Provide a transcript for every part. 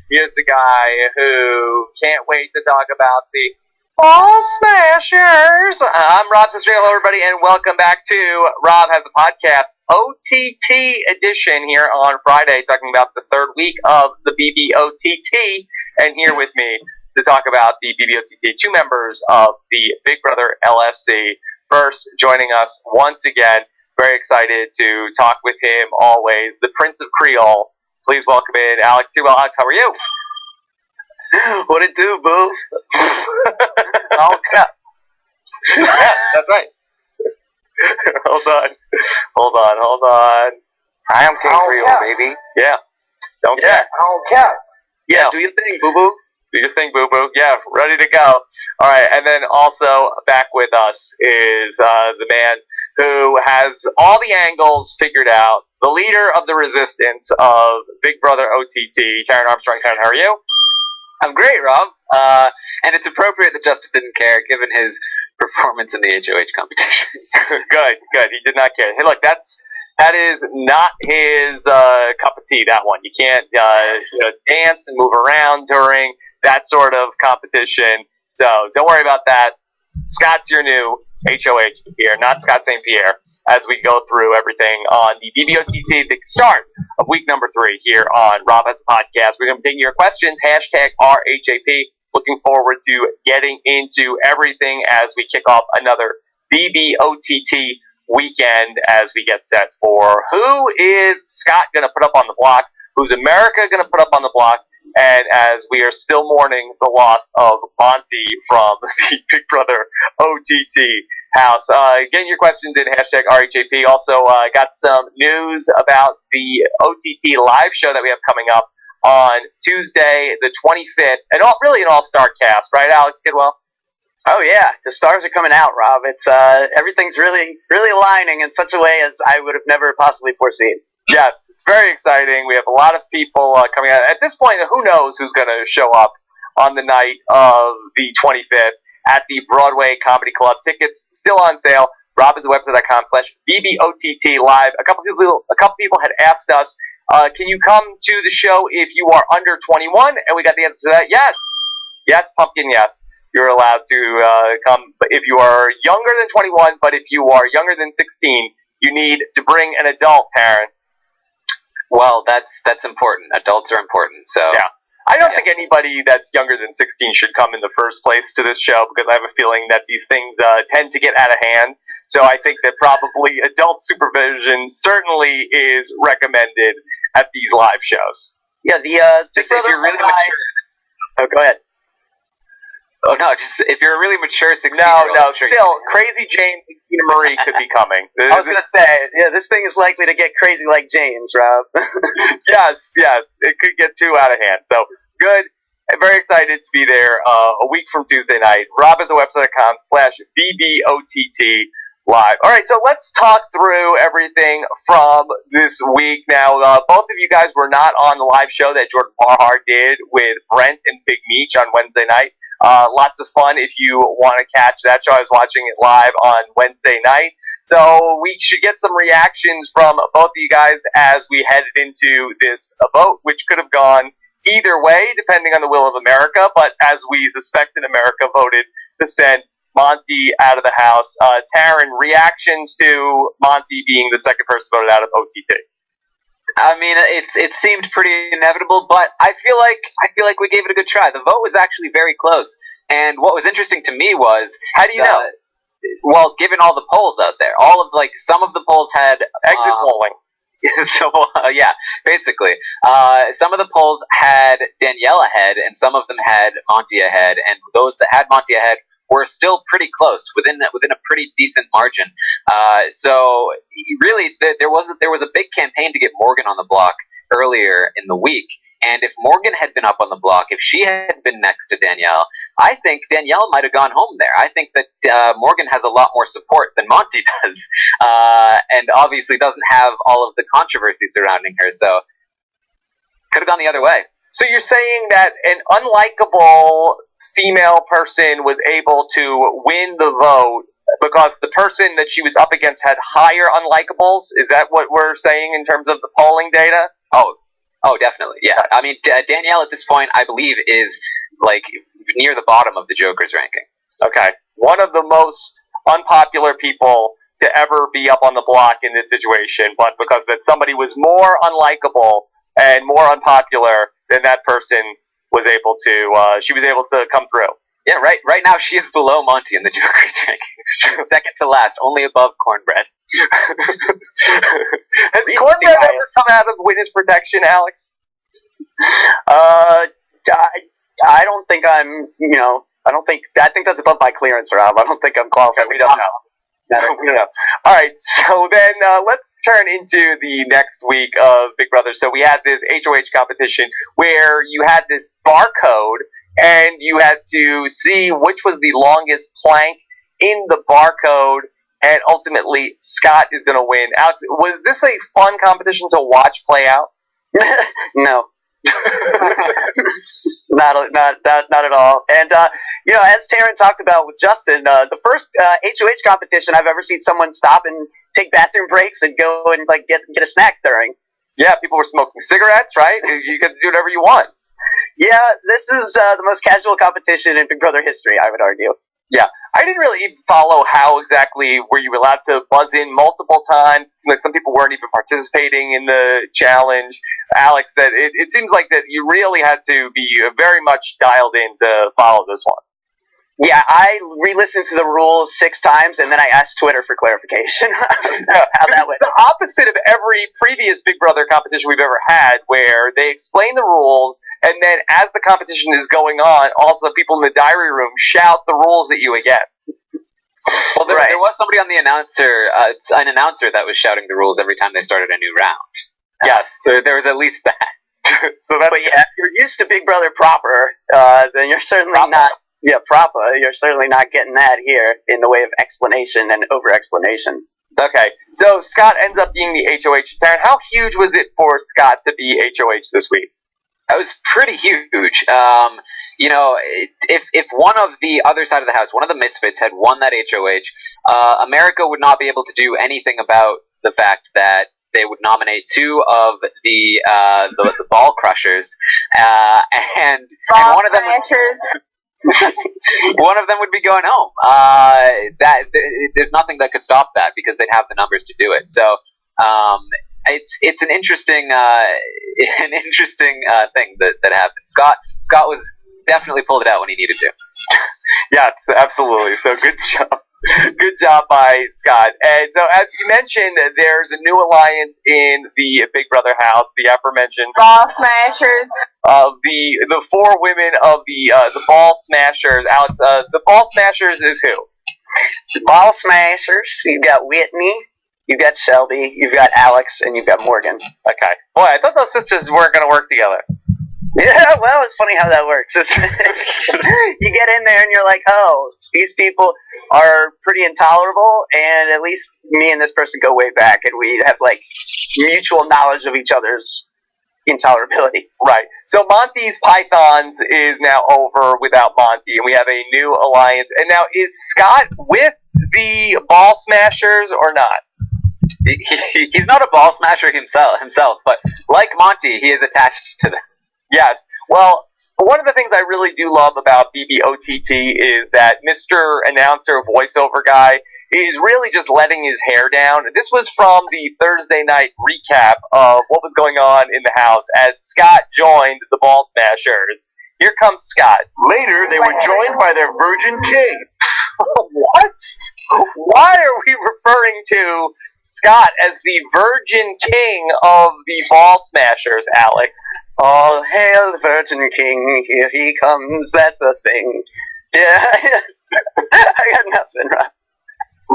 Here's the guy who can't wait to talk about the Ball Smashers. I'm Rob Cesternino. Hello, everybody, and welcome back to Rob Has a Podcast OTT edition here on Friday, talking about the third week of the BBOTT. And here with me to talk about the BBOTT, two members of the Big Brother LFC. First, joining us once again, very excited to talk with him always, the Prince of Creole. Please welcome in Alex Tewell. Alex, how are you? What it do, boo? All cap. Yeah, that's right. Hold on. I am King Creole, baby. Yeah. Don't care. All cap. Yeah, do your thing, boo-boo. Do your thing, boo-boo. Yeah, ready to go. All right, and then also back with us is the man who has all the angles figured out, the leader of the resistance of Big Brother OTT, Taran Armstrong. Taran, how are you? I'm great, Rob. And it's appropriate that Justin didn't care, given his performance in the HOH competition. Good. He did not care. Hey, look, that is not his cup of tea. That one, you can't dance and move around during that sort of competition. So don't worry about that. Scott's your new HOH here, not Scott St. Pierre. As we go through everything on the BBOTT, the start of week number 3 here on Rob Has a Podcast. We're going to be taking your questions, hashtag RHAP. Looking forward to getting into everything as we kick off another BBOTT weekend as we get set for who is Scott going to put up on the block, who's America going to put up on the block, and as we are still mourning the loss of Monty from the Big Brother OTT house. Getting your questions in, hashtag RHAP. Also, got some news about the OTT live show that we have coming up on Tuesday, the 25th, and really an all-star cast, right, Alex Kidwell? Oh yeah, the stars are coming out, Rob. It's everything's really aligning in such a way as I would have never possibly foreseen. Yes, it's very exciting. We have a lot of people coming out. At this point, who knows who's going to show up on the night of the 25th at the Broadway Comedy Club. Tickets still on sale. robinswebsite.com/BBOTT live. A couple people had asked us, can you come to the show if you are under 21? And we got the answer to that. Yes, pumpkin, yes. You're allowed to come if you are younger than 21, but if you are younger than 16, you need to bring an adult, Taran. Well, that's important. Adults are important. So yeah. I don't think anybody that's younger than 16 should come in the first place to this show, because I have a feeling that these things tend to get out of hand. So I think that probably adult supervision certainly is recommended at these live shows. Yeah, just if you're really mature. Oh, go ahead. Oh no, just if you're a really mature 16-year-old. No, still, Crazy James and Tina Marie could be coming. I was going to say, yeah, this thing is likely to get crazy like James, Rob. Yes, it could get too out of hand. So, good. I'm very excited to be there a week from Tuesday night. robinswebsite.com/BBOTT live. All right, so let's talk through everything from this week. Now, both of you guys were not on the live show that Jordan Parhar did with Brent and Big Meech on Wednesday night. Lots of fun if you want to catch that show. I was watching it live on Wednesday night. So we should get some reactions from both of you guys as we headed into this vote, which could have gone either way, depending on the will of America. But as we suspected, America voted to send Monty out of the house. Taran, reactions to Monty being the second person voted out of OTT? I mean, it seemed pretty inevitable, but I feel like we gave it a good try. The vote was actually very close, and what was interesting to me was, how do you know? Well, given all the polls out there, some of the polls had exit polling. So yeah, basically, some of the polls had Danielle ahead, and some of them had Monty ahead, and those that had Monty ahead were still pretty close, within a pretty decent margin. So really, there was a big campaign to get Morgan on the block earlier in the week. And if Morgan had been up on the block, if she had been next to Danielle, I think Danielle might have gone home there. I think that Morgan has a lot more support than Monty does, and obviously doesn't have all of the controversy surrounding her. So could have gone the other way. So you're saying that an unlikable female person was able to win the vote because the person that she was up against had higher unlikables? Is that what we're saying in terms of the polling data? Oh, Oh, definitely. Yeah. I mean, Danielle at this point, I believe, is like near the bottom of the Joker's ranking. Okay. One of the most unpopular people to ever be up on the block in this situation, but because that somebody was more unlikable and more unpopular than that person was able to, she was able to come through. Yeah, right now she is below Monty in the Joker's rankings. Second to last, only above Cornbread. Has Cornbread ever come out of witness protection, Alex? I don't think I'm, I think that's above my clearance, Rob. I don't think I'm qualified. We don't know. We don't know. All right, so then let's turn into the next week of Big Brother. So we had this HOH competition where you had this barcode, and you had to see which was the longest plank in the barcode, and ultimately Scott is going to win. Alex, was this a fun competition to watch play out? No. not at all. And as Taryn talked about with Justin, the first HOH competition I've ever seen someone stop and take bathroom breaks and go and like get a snack during. Yeah, people were smoking cigarettes, right? You get to do whatever you want. Yeah, this is the most casual competition in Big Brother history, I would argue. Yeah, I didn't really even follow how exactly were you allowed to buzz in multiple times. It seemed like some people weren't even participating in the challenge. Alex said it seems like that you really had to be very much dialed in to follow this one. Yeah, I re-listened to the rules 6 times, and then I asked Twitter for clarification. How that went. The opposite of every previous Big Brother competition we've ever had, where they explain the rules, and then as the competition is going on, also the people in the diary room shout the rules at you again. Well, there was somebody on the an announcer that was shouting the rules every time they started a new round. Yes, so there was at least that. But yeah, if you're used to Big Brother proper, then you're certainly not. Yeah, proper. You're certainly not getting that here in the way of explanation and over-explanation. Okay, so Scott ends up being the HOH. Taryn, how huge was it for Scott to be HOH this week? That was pretty huge. If one of the other side of the house, one of the Misfits, had won that HOH, America would not be able to do anything about the fact that they would nominate 2 of the ball crushers, and one of them. One of them would be going home. There's nothing that could stop that because they'd have the numbers to do it. So it's an interesting thing that happened. Scott was definitely pulled it out when he needed to. Yes, absolutely. So good job. Good job by Scott. And so, as you mentioned, there's a new alliance in the Big Brother house, the aforementioned Ball Smashers. The 4 women of the Ball Smashers. Alex, the Ball Smashers is who? The Ball Smashers. You've got Whitney, you've got Shelby, you've got Alex, and you've got Morgan. Okay. Boy, I thought those sisters weren't going to work together. Yeah, well, it's funny how that works. You get in there and you're like, oh, these people are pretty intolerable, and at least me and this person go way back, and we have, like, mutual knowledge of each other's intolerability. Right. So Monty's Pythons is now over without Monty, and we have a new alliance. And now, is Scott with the Ball Smashers or not? He's not a Ball Smasher himself, but like Monty, he is attached to them. Yes. Well, one of the things I really do love about BBOTT is that Mr. Announcer voiceover guy is really just letting his hair down. This was from the Thursday night recap of what was going on in the house as Scott joined the Ball Smashers. Here comes Scott. Later, they were joined by their Virgin King. What? Why are we referring to Scott as the Virgin King of the Ball Smashers, Alex? All hail the Virgin King, here he comes, that's a thing. Yeah, I got nothing, Rob.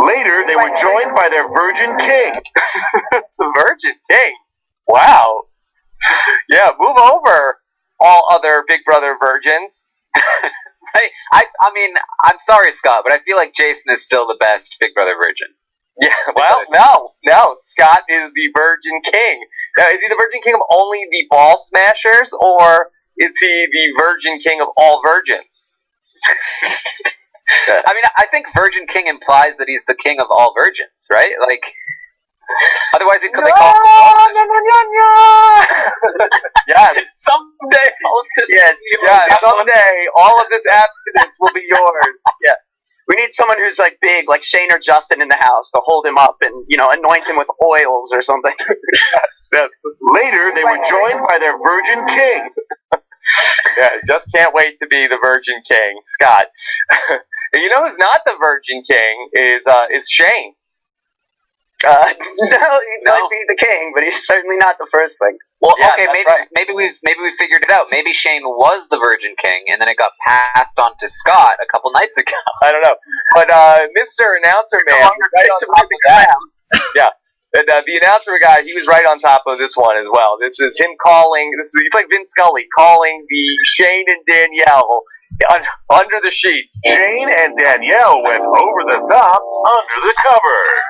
Later, they were joined by their Virgin King. The Virgin King? Wow. Yeah, move over, all other Big Brother virgins. Hey, I mean, I'm sorry, Scott, but I feel like Jason is still the best Big Brother virgin. Yeah, well, no. Scott is the Virgin King. Now, is he the Virgin King of only the Ball Smashers, or is he the Virgin King of all virgins? I mean, I think Virgin King implies that he's the king of all virgins, right? Like, Otherwise, they call Yeah, someday all of this. Yeah, someday all of this abstinence will be yours. Yeah. We need someone who's like big, like Shane or Justin in the house to hold him up and, anoint him with oils or something. Later, they were joined by their virgin king. Yeah, just can't wait to be the Virgin King, Scott. You know who's not the Virgin King is Shane. No, he might be the king, but he's certainly not the first thing. Well, Yeah, okay, that's maybe we figured it out. Maybe Shane was the Virgin King, and then it got passed on to Scott a couple nights ago. I don't know, but Mr. Announcer Man, right on top of that. Yeah. And the announcer guy, he was right on top of this one as well. This is him calling. He's like Vince Scully calling the Shane and Danielle under the sheets. Shane and Danielle went over the top under the covers.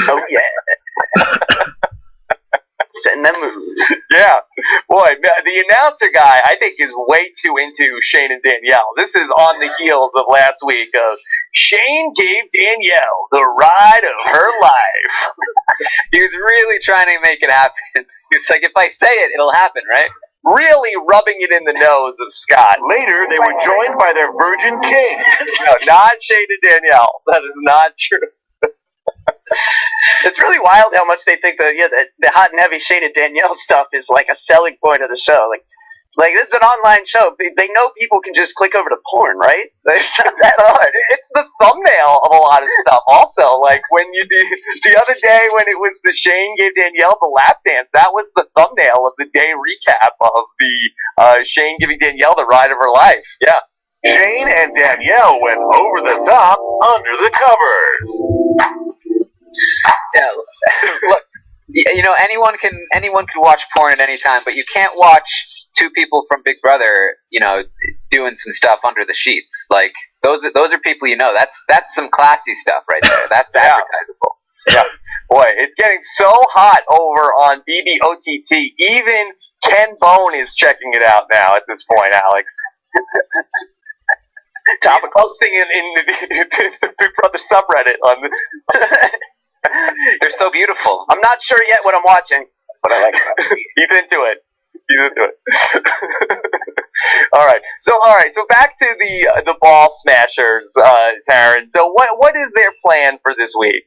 Oh, yeah. Setting that move. Yeah, boy, the announcer guy, I think, is way too into Shane and Danielle. This is on the heels of last week of Shane gave Danielle the ride of her life. He was really trying to make it happen. It's like, if I say it, it'll happen, right? Really rubbing it in the nose of Scott. Later, they were joined by their virgin king. No, not Shane and Danielle. That is not true. It's really wild how much they think the hot and heavy Shane and Danielle stuff is like a selling point of the show. Like this is an online show. They know people can just click over to porn, right? It's not that hard. It's the thumbnail of a lot of stuff. Also, like when the other day when it was the Shane gave Danielle the lap dance, that was the thumbnail of the day recap of the Shane giving Danielle the ride of her life. Yeah. Shane and Danielle went over the top under the covers. Yeah, look, anyone can watch porn at any time, but you can't watch two people from Big Brother, doing some stuff under the sheets. Like those are people That's some classy stuff right there. That's advertisable. Yeah, boy, it's getting so hot over on BBOTT. Even Ken Bone is checking it out now at this point, Alex. He's posting in the Big Brother subreddit on this. They're so beautiful. I'm not sure yet what I'm watching, but I like it. He's into it. All right. So back to the ball smashers, Taryn. So what is their plan for this week?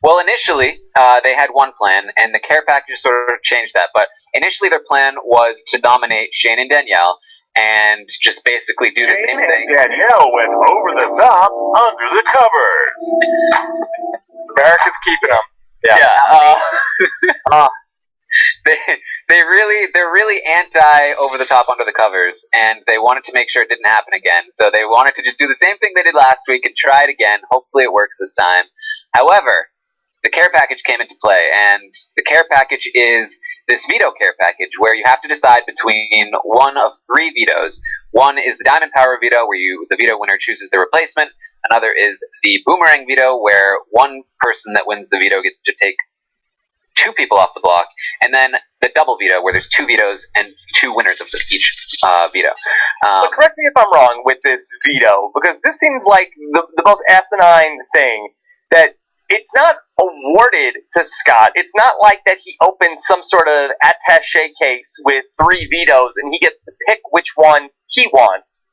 Well, initially, they had one plan, and the care package sort of changed that. But initially, their plan was to nominate Shane and Danielle and just basically do the same Shane thing. and Danielle went over the top under the covers. America's keeping them. Yeah. They're really anti over the top under the covers, and they wanted to make sure it didn't happen again. So they wanted to just do the same thing they did last week and try it again. Hopefully, it works this time. However, the care package came into play, and the care package is this veto care package where you have to decide between one of three vetoes. One is the Diamond Power veto, where the veto winner chooses the replacement. Another is the Boomerang veto, where one person that wins the veto gets to take two people off the block. And then the double veto, where there's two vetoes and two winners of each veto. But correct me if I'm wrong with this veto, because this seems like the most asinine thing, that it's not awarded to Scott. It's not like that he opens some sort of attaché case with three vetoes and he gets to pick which one he wants.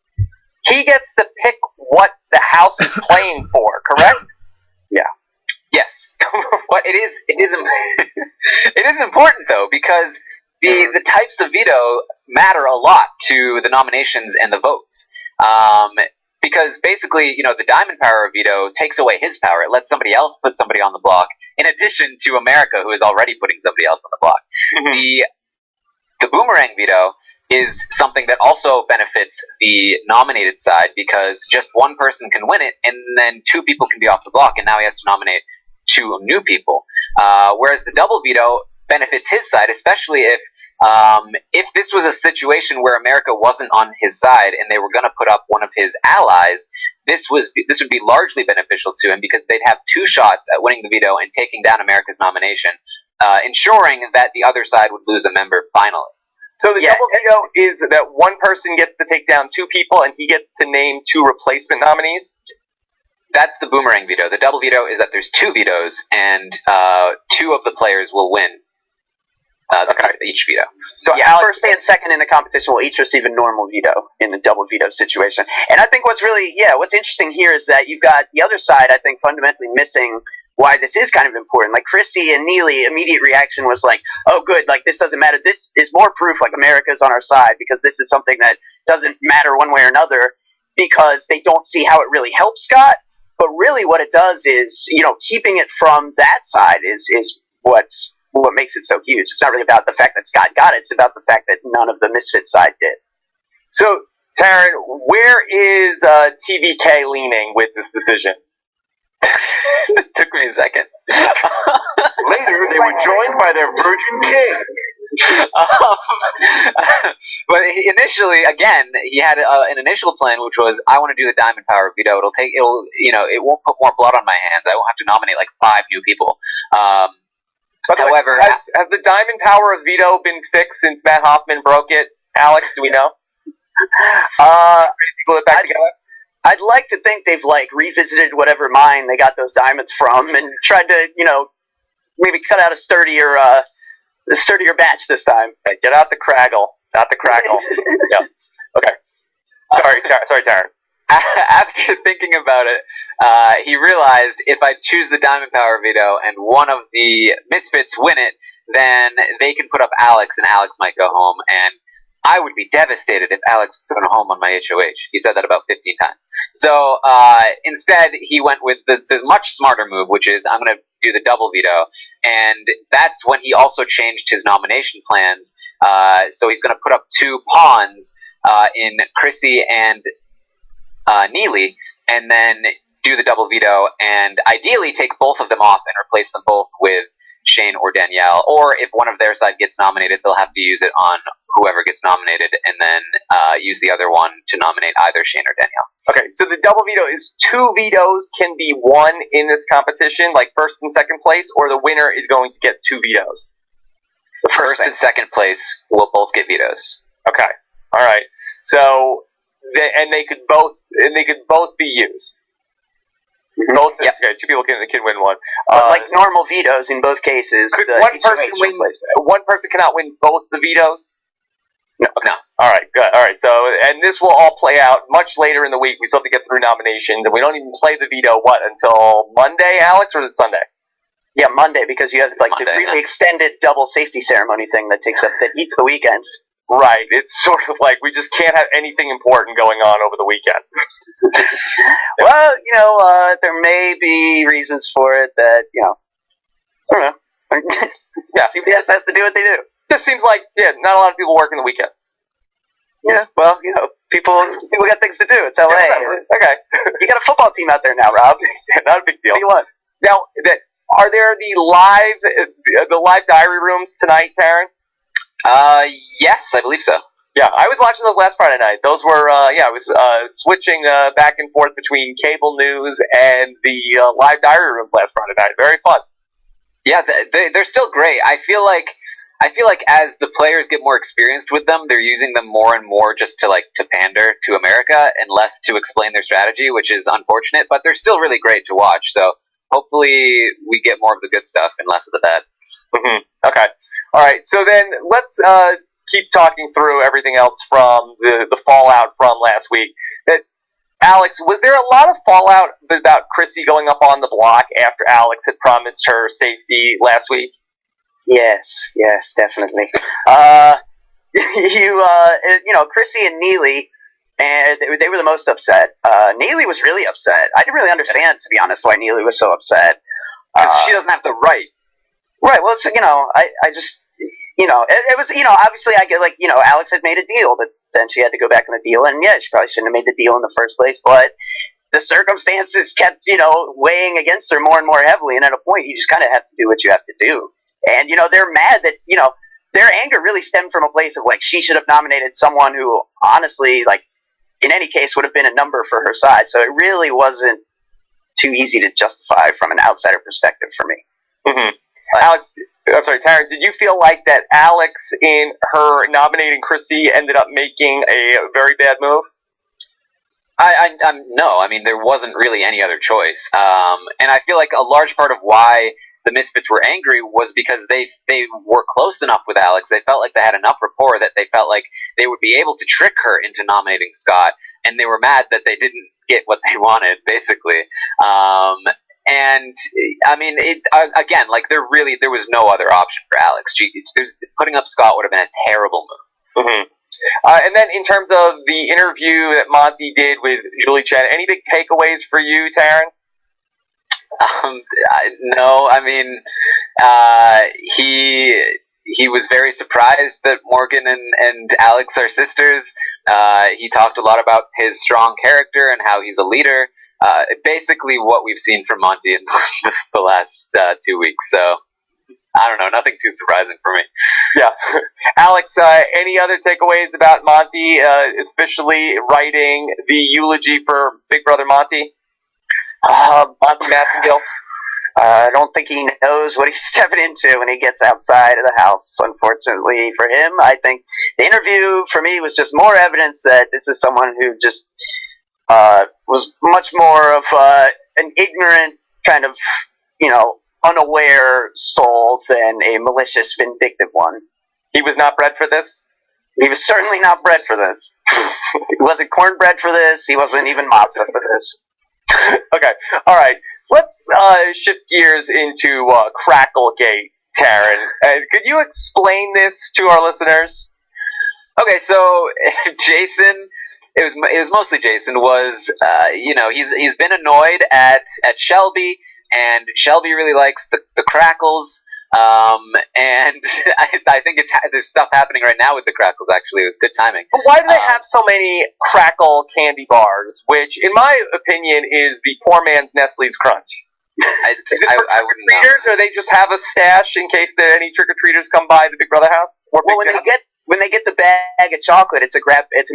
He gets to pick what the house is playing for, correct? Yeah. Yes. But it is important though, because the types of veto matter a lot to the nominations and the votes. Because basically, the Diamond Power veto takes away his power. It lets somebody else put somebody on the block, in addition to America, who is already putting somebody else on the block. Mm-hmm. The Boomerang veto is something that also benefits the nominated side, because just one person can win it, and then two people can be off the block, and now he has to nominate two new people. Whereas the double veto benefits his side, especially if this was a situation where America wasn't on his side and they were going to put up one of his allies, this would be largely beneficial to him, because they'd have two shots at winning the veto and taking down America's nomination, ensuring that the other side would lose a member finally. So the double veto is that one person gets to take down two people and he gets to name two replacement nominees? that's the boomerang veto. The double veto is that there's 2 vetoes, and 2 of the players will win each veto. So first and second in the competition will each receive a normal veto in the double veto situation. And I think what's interesting here is that you've got the other side, I think, fundamentally missing why this is kind of important. Like Chrissy and Neely, immediate reaction was like, oh good, like this doesn't matter. This is more proof like America's on our side because this is something that doesn't matter one way or another because they don't see how it really helps Scott. But really what it does is, keeping it from that side is what makes it so huge. It's not really about the fact that Scott got it. It's about the fact that none of the Misfit side did. So, Taryn, where is TVK leaning with this decision? It took me a second. Later, they were joined by their Virgin King. But initially, again, he had an initial plan, which was, I want to do the Diamond Power veto. It won't put more blood on my hands. I won't have to nominate like 5 new people. However, has the Diamond Power of veto been fixed since Matt Hoffman broke it? Alex, do we know? People back together. I'd like to think they've revisited whatever mine they got those diamonds from and tried to, maybe cut out a sturdier batch this time. Okay, get out the craggle, not the crackle. Yeah. Okay. Sorry, Taryn. After thinking about it, he realized if I choose the Diamond Power veto and one of the Misfits win it, then they can put up Alex and Alex might go home, and I would be devastated if Alex was going home on my HOH. He said that about 15 times. So instead, he went with the much smarter move, which is I'm going to do the double veto, and that's when he also changed his nomination plans. So he's going to put up 2 pawns in Chrissy and Neely, and then do the double veto, and ideally take both of them off and replace them both with Shane or Danielle. Or if one of their side gets nominated, they'll have to use it on whoever gets nominated, and then use the other one to nominate either Shane or Danielle. Okay, so the double veto is 2 vetoes can be won in this competition, like first and second place, or the winner is going to get 2 vetoes. The first and second place will both get vetoes. Okay, all right. So they could both be used. Both, yep. Okay, 2 people can win one. But normal vetoes in both cases. Could one person win? One person cannot win both the vetoes. No. All right, good. All right, so and this will all play out much later in the week. We still have to get through nominations, and we don't even play the veto until Monday, Alex, or is it Sunday? Yeah, Monday, because you have the really extended double safety ceremony thing that eats the weekend. Right, it's sort of like we just can't have anything important going on over the weekend. Well, there may be reasons for it that, I don't know. Yeah, CBS has to do what they do. Just seems like, not a lot of people work in the weekend. Yeah, well, people got things to do. It's LA. Okay. You got a football team out there now, Rob. Not a big deal. What do you want? Now, are there the live diary rooms tonight, Taryn? Yes, I believe so. Yeah, I was watching those last Friday night. Those were, I was switching back and forth between cable news and the live diary rooms last Friday night. Very fun. Yeah, they're still great. I feel like as the players get more experienced with them, they're using them more and more just to pander to America and less to explain their strategy, which is unfortunate. But they're still really great to watch. So hopefully we get more of the good stuff and less of the bad. Mm-hmm. Okay. All right. So then let's keep talking through everything else from the fallout from last week. Alex, was there a lot of fallout about Chrissy going up on the block after Alex had promised her safety last week? Yes, definitely. Chrissy and Neely, and they were the most upset. Neely was really upset. I didn't really understand, to be honest, why Neely was so upset. Because she doesn't have the right. Right. Well, it's, I just, it was, obviously I get Alex had made a deal, but then she had to go back on the deal, and she probably shouldn't have made the deal in the first place, but the circumstances kept, weighing against her more and more heavily, and at a point you just kind of have to do what you have to do. And, they're mad that, their anger really stemmed from a place of, she should have nominated someone who, honestly, in any case, would have been a number for her side. So it really wasn't too easy to justify from an outsider perspective for me. Mm-hmm. Alex, I'm sorry, Taryn, did you feel like that Alex, in her nominating Chrissy, ended up making a very bad move? No. I mean, there wasn't really any other choice. And I feel like a large part of why the Misfits were angry was because they were close enough with Alex. They felt like they had enough rapport that they felt like they would be able to trick her into nominating Scott, and they were mad that they didn't get what they wanted, basically. And I mean, again, like there was no other option for Alex. Putting up Scott would have been a terrible move. Mm-hmm. And then in terms of the interview that Monty did with Julie Chen, any big takeaways for you, Taryn? No, I mean, he was very surprised that Morgan and Alex are sisters. He talked a lot about his strong character and how he's a leader. Basically what we've seen from Monty in the last 2 weeks. So I don't know, nothing too surprising for me. Yeah. Alex, any other takeaways about Monty, especially writing the eulogy for Big Brother Monty? Monty Massengill? I don't think he knows what he's stepping into when he gets outside of the house, unfortunately for him. I think the interview, for me, was just more evidence that this is someone who just was much more of an ignorant kind of, unaware soul than a malicious, vindictive one. He was not bred for this? He was certainly not bred for this. He wasn't cornbread for this. He wasn't even matzah for this. Okay, all right. Let's shift gears into Cracklegate, Taryn. Could you explain this to our listeners? Okay, so Jason, it was mostly Jason. He's been annoyed at Shelby, and Shelby really likes the Crackles. And I think there's stuff happening right now with the Crackles. Actually, it was good timing. But why do they have so many Crackle candy bars? Which, in my opinion, is the poor man's Nestle's Crunch. I wouldn't know. Or they just have a stash in case any trick or treaters come by the Big Brother house? Well, when they get the bag of chocolate, it's a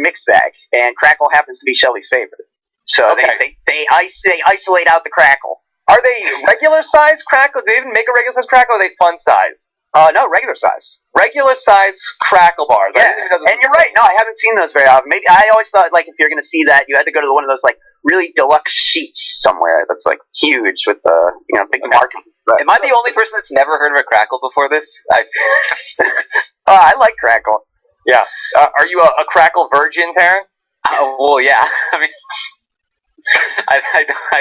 mixed bag, and Crackle happens to be Shelby's favorite. So okay. they isolate out the Crackle. Are they regular size Crackle? They even make a regular size Crackle, or are they fun size? No, regular size. Regular size Crackle bars. Yeah, and you're right. No, I haven't seen those very often. Maybe I always thought if you're going to see that, you had to go to one of those really deluxe sheets somewhere that's huge with the big marking. Am I the only person that's never heard of a Crackle before this? I like Crackle. Yeah. Are you a Crackle virgin, Taryn? Well, yeah. I mean, I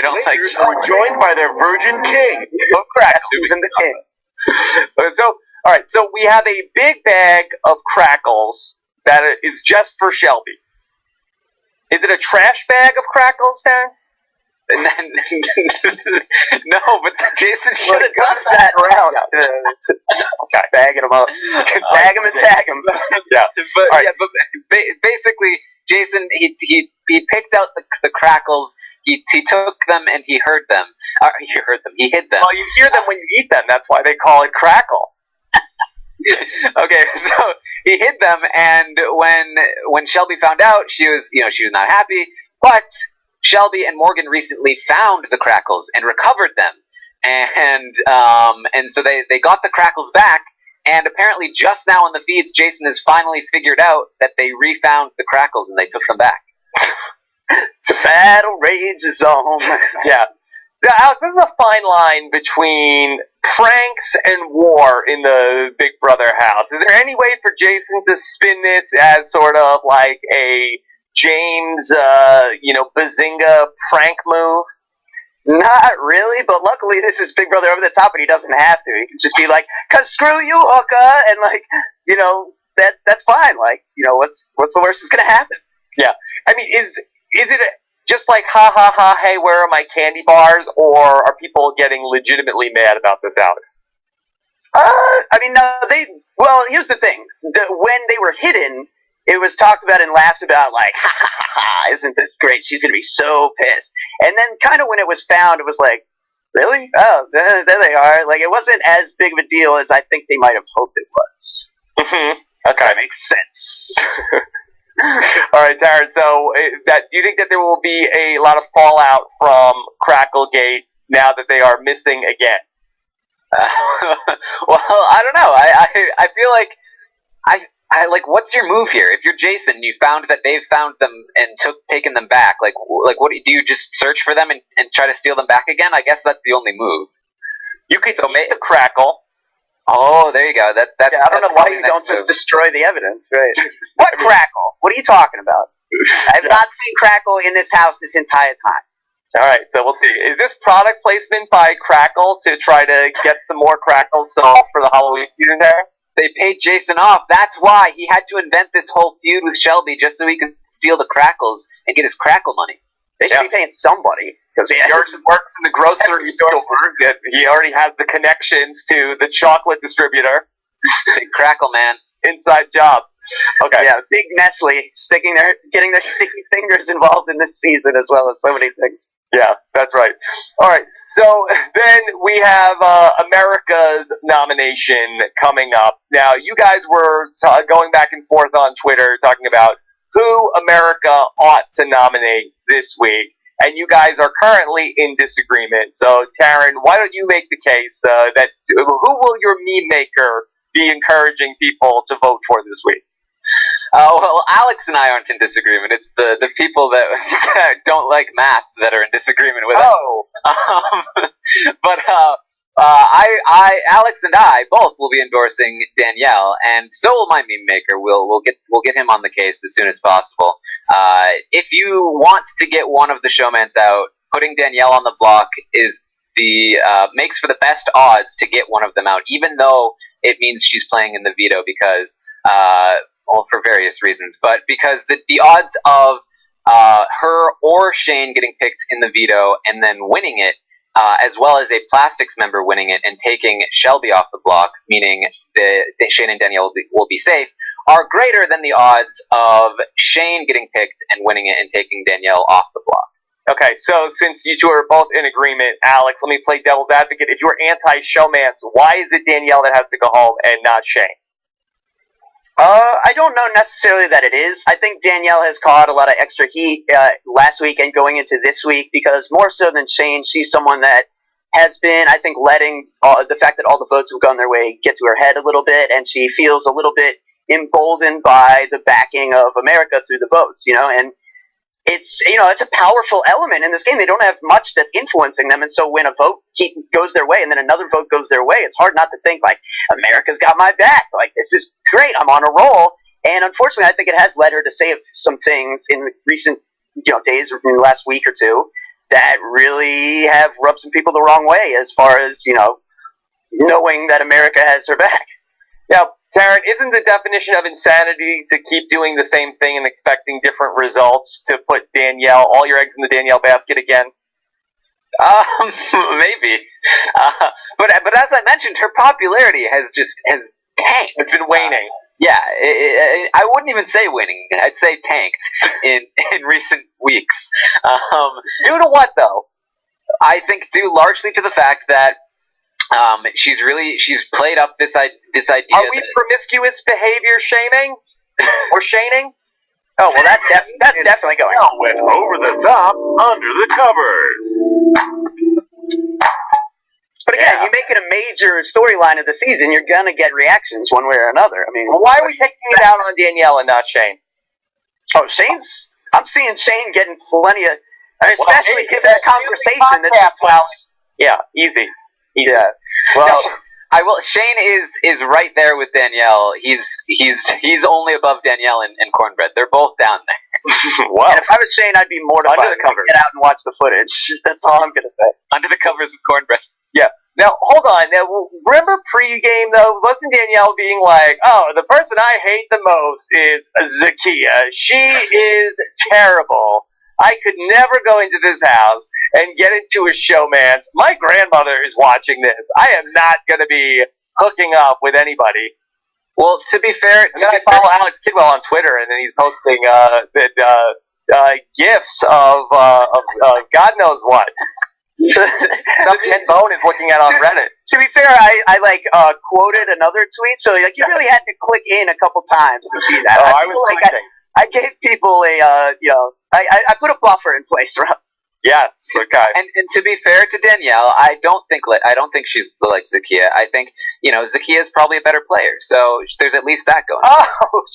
don't like. We're joined by their Virgin King. Oh, Crackle, even the king. So, all right. So we have a big bag of Crackles that is just for Shelby. Is it a trash bag of Crackles, Taryn? No, but Jason should have done that round. Okay, bagging them up, bag them and tag them. Yeah, but basically, Jason he picked out the Crackles. He took them and he heard them. He hid them. Well, you hear them when you eat them. That's why they call it Crackle. Okay, so he hid them, and when Shelby found out, she was not happy, but Shelby and Morgan recently found the Crackles and recovered them, and so they got the Crackles back, and apparently just now on the feeds, Jason has finally figured out that they refound the Crackles and they took them back. The battle rages on. Yeah. Now, Alex, this is a fine line between pranks and war in the Big Brother house. Is there any way for Jason to spin this as sort of like a James, Bazinga prank move? Not really, but luckily this is Big Brother over the top and he doesn't have to. He can just be like, "'Cause screw you, hooker," and that's fine. What's the worst that's gonna happen? Yeah. I mean, is it just like, ha ha ha, hey, where are my candy bars, or are people getting legitimately mad about this, Alex? Well, here's the thing. When they were hidden, it was talked about and laughed about, ha ha ha ha, isn't this great? She's going to be so pissed. And then kind of when it was found, it was like, really? Oh, there they are. It wasn't as big of a deal as I think they might have hoped it was. Mm-hmm. Okay. That makes sense. All right, Taryn, so do you think that there will be a lot of fallout from Cracklegate now that they are missing again? Well, I don't know. I feel like what's your move here? If you're Jason, you found that they've found them and taken them back. Like what do you just search for them and try to steal them back again? I guess that's the only move. You could eat the Crackle. Oh, there you go. That's I don't know why you don't just destroy the evidence, right? What Crackle? What are you talking about? I have not seen Crackle in this house this entire time. All right, so we'll see. Is this product placement by Crackle to try to get some more Crackle sauce for the Halloween season there? They paid Jason off. That's why he had to invent this whole feud with Shelby just so he could steal the Crackles and get his Crackle money. They should be paying somebody. Because he already works in the grocery store. He already has the connections to the chocolate distributor. Big Crackle man. Inside job. Okay. Yeah, big Nestle getting their sticky fingers involved in this season as well as so many things. Yeah, that's right. All right, so then we have America's nomination coming up. Now, you guys were going back and forth on Twitter talking about who America ought to nominate this week, and you guys are currently in disagreement. So, Taryn, why don't you make the case that who will your meme maker be encouraging people to vote for this week? Well, Alex and I aren't in disagreement. It's the people that don't like math that are in disagreement with us. But Alex and I both will be endorsing Danielle, and so will my meme maker. We'll get him on the case as soon as possible. If you want to get one of the showmans out, putting Danielle on the block is makes for the best odds to get one of them out, even though it means she's playing in the veto because. Well, for various reasons, but because the odds of her or Shane getting picked in the veto and then winning it, as well as a Plastics member winning it and taking Shelby off the block, meaning Shane and Danielle will be safe, are greater than the odds of Shane getting picked and winning it and taking Danielle off the block. Okay, so since you two are both in agreement, Alex, let me play devil's advocate. If you're anti-showmance, why is it Danielle that has to go home and not Shane? I don't know necessarily that it is. I think Danielle has caught a lot of extra heat last week and going into this week because more so than Shane, she's someone that has been, I think, letting the fact that all the votes have gone their way get to her head a little bit, and she feels a little bit emboldened by the backing of America through the votes, and it's a powerful element in this game. They don't have much that's influencing them, and so when a vote goes their way and then another vote goes their way, it's hard not to think like America's got my back. Like this is great. I'm on a roll. And unfortunately, I think it has led her to say some things in the recent days or in the last week or two that really have rubbed some people the wrong way as far as knowing that America has her back. Yeah. Taryn, isn't the definition of insanity to keep doing the same thing and expecting different results, to put all your eggs in the Danielle basket again? Maybe. But as I mentioned, her popularity has tanked. It's been waning. Yeah, I wouldn't even say waning. I'd say tanked in recent weeks. Due to what, though? I think due largely to the fact that she's played up this idea. Are we promiscuous behavior shaming or shaning? Oh well, that's definitely going on. With Over the Top, Under the Covers. But again, you make it a major storyline of the season, you're gonna get reactions one way or another. I mean, why are we taking it out on Danielle and not Shane? Oh, I'm seeing Shane getting plenty of, especially given the conversation that took place. Yeah, easy. Yeah. Well, Shane is right there with Danielle. He's only above Danielle and Cornbread. They're both down there. Wow. And if I was Shane, I'd be mortified to get out and watch the footage. That's all I'm gonna say. Under the covers with Cornbread. Yeah. Now hold on. Now remember pregame though? Wasn't Danielle being like, "Oh, the person I hate the most is Zakia. She is terrible. I could never go into this house and get into a showmance. My grandmother is watching this. I am not going to be hooking up with anybody." Well, to be fair, I follow Alex Kidwell on Twitter, and then he's posting gifs of God knows what. Something Ed Bone is looking at on Reddit. To be fair, I quoted another tweet, so you really had to click in a couple times to see that. Oh, I was I gave people I put a buffer in place, Yes. Okay. And to be fair to Danielle, I don't think she's like Zakia. I think Zakia is probably a better player. So there's at least that going. Oh,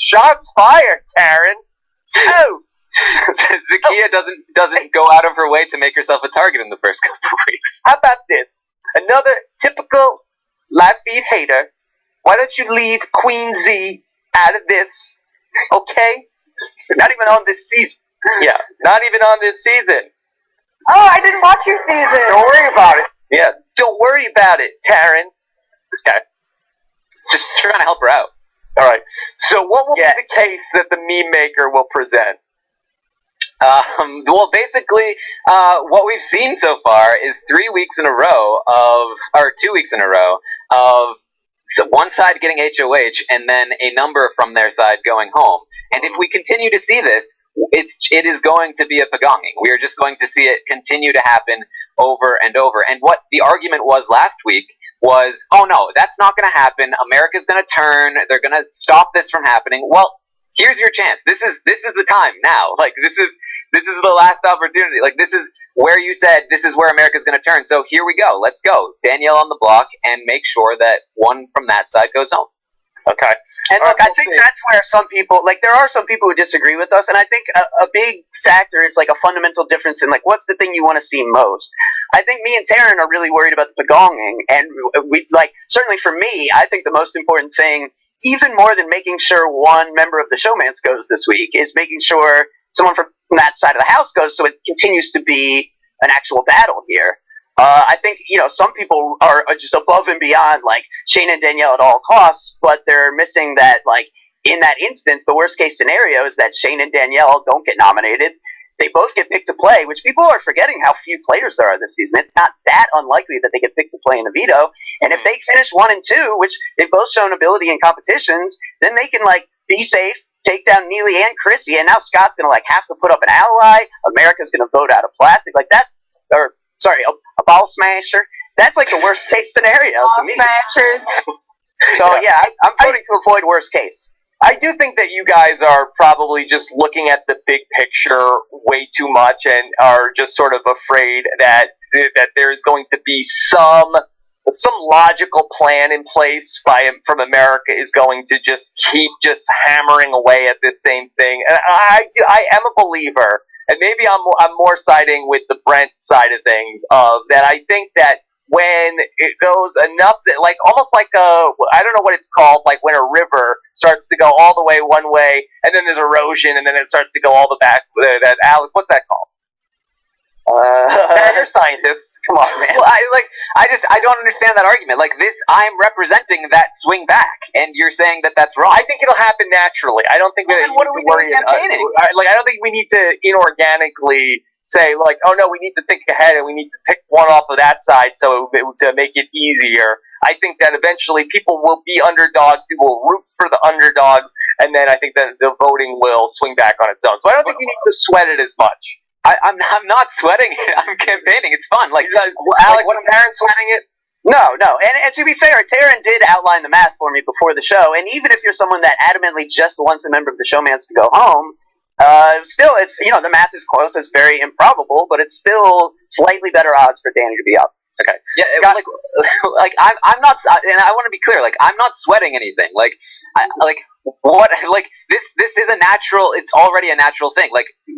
shots fired, Taryn. Oh, Zakia doesn't go out of her way to make herself a target in the first couple of weeks. How about this? Another typical live feed hater. Why don't you leave Queen Z out of this? Okay? not even on this season. Yeah, not even on this season. Oh, I didn't watch your season. Don't worry about it. Yeah, don't worry about it, Taryn. Okay. Just trying to help her out. All right. So what will be the case that the meme maker will present? Well, basically, what we've seen so far is 2 weeks in a row of one side getting HOH and then a number from their side going home. And if we continue to see this, it is going to be a pagonging. We are just going to see it continue to happen over and over. And what the argument was last week was, oh no, that's not going to happen. America's going to turn. They're going to stop this from happening. Well, here's your chance. This is the time now. Like this is the last opportunity. Like this is where you said this is where America's going to turn. So here we go. Let's go. Danielle on the block and make sure that one from that side goes home. Okay. And look, I think that's where some people, there are some people who disagree with us, and I think a big factor is, a fundamental difference in, what's the thing you want to see most. I think me and Taryn are really worried about the pagonging, and certainly for me, I think the most important thing, even more than making sure one member of the Showmance goes this week, is making sure someone from that side of the house goes so it continues to be an actual battle here. I think, some people are just above and beyond, Shayna and Danielle at all costs, but they're missing that, in that instance, the worst case scenario is that Shayna and Danielle don't get nominated. They both get picked to play, which people are forgetting how few players there are this season. It's not that unlikely that they get picked to play in the veto. And if they finish 1 and 2, which they've both shown ability in competitions, then they can, be safe, take down Neely and Chrissy, and now Scott's going to, have to put up an ally. America's going to vote out of plastic. A ball smasher. That's the worst case scenario to me. Smashers. So yeah, I'm voting to avoid worst case. I do think that you guys are probably just looking at the big picture way too much and are just sort of afraid that there is going to be some logical plan in place from America is going to just keep just hammering away at this same thing. And I am a believer. And maybe I'm more siding with the Brent side of things, that I think that when it goes enough, almost I don't know what it's called, when a river starts to go all the way one way, and then there's erosion, and then it starts to go all the back. Alex, what's that called? You're a scientist. Come on, man. Well, I don't understand that argument. I'm representing that swing back, and you're saying that that's wrong. I think it'll happen naturally. I don't think that what are we doing campaigning? I don't think we need to inorganically say oh no, we need to think ahead and we need to pick one off of that side to make it easier. I think that eventually people will be underdogs. People will root for the underdogs, and then I think that the voting will swing back on its own. So I don't think you need to sweat it as much. I'm not sweating it. I'm campaigning. It's fun. Alex, is Taryn sweating it? No. And to be fair, Taryn did outline the math for me before the show. And even if you're someone that adamantly just wants a member of the Showmance to go home, still, it's the math is close. It's very improbable, but it's still slightly better odds for Danny to be up. Okay. Yeah. I'm not. And I want to be clear. I'm not sweating anything. This is a natural. It's already a natural thing.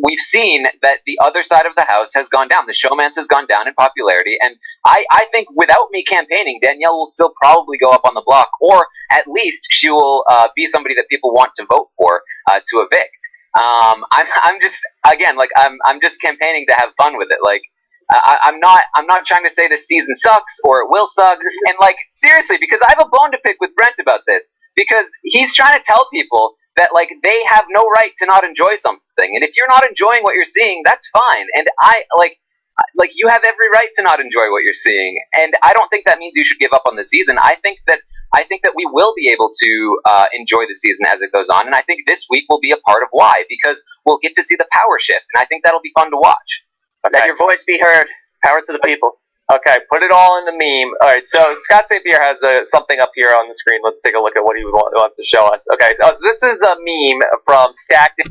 We've seen that the other side of the house has gone down. The Showmance has gone down in popularity, and I think without me campaigning, Danielle will still probably go up on the block, or at least she will be somebody that people want to vote for to evict. I'm just campaigning to have fun with it. I'm not trying to say this season sucks or it will suck. And seriously, because I have a bone to pick with Brent about this, because he's trying to tell people that they have no right to not enjoy something. And if you're not enjoying what you're seeing, that's fine. And you have every right to not enjoy what you're seeing. And I don't think that means you should give up on the season. I think that we will be able to enjoy the season as it goes on. And I think this week will be a part of why, because we'll get to see the power shift. And I think that'll be fun to watch. Okay. Let your voice be heard. Power to the people. Okay, put it all in the meme. All right, so Scott St. Pierre has something up here on the screen. Let's take a look at what he wants to show us. Okay, so this is a meme from Stacked.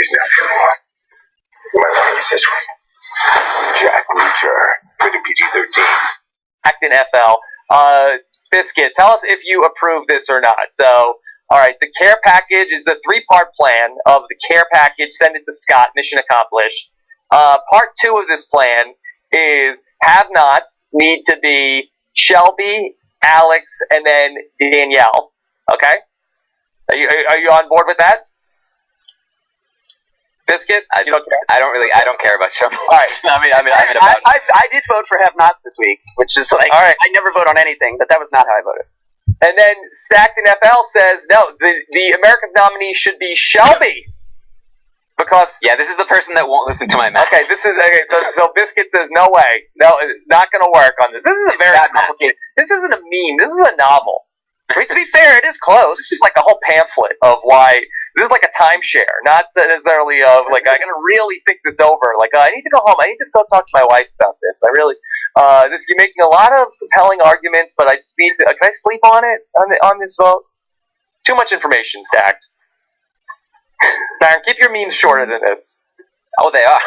He's natural. You might want to use this one. Jack Reacher. Rated PG-13. Acton FL. Biscuit, tell us if you approve this or not. So, all right, the care package is a 3-part plan of the care package. Send it to Scott. Mission accomplished. Part 2 of this plan is have-nots need to be Shelby, Alex, and then Danielle. Okay? Are you on board with that? Biscuit? You don't care? I don't care about Shelby. All right. I did vote for have-nots this week, which is like, all right. I never vote on anything, but that was not how I voted. And then Stackton FL says, no, the America's nominee should be Shelby. Because... Yeah, this is the person that won't listen to my message. Okay, so Biscuit says, no way. No, it's not going to work on this. This is a very complicated... This isn't a meme. This is a novel. I mean, to be fair, it is close. This is like a whole pamphlet of why... This is like a timeshare, not necessarily of, like, I'm going to really think this over. Like, I need to go home. I need to go talk to my wife about this. I really... you're making a lot of compelling arguments, but I just need to... can I sleep on it, on this vote? It's too much information stacked. Darren, keep your memes shorter than this. Oh, they are.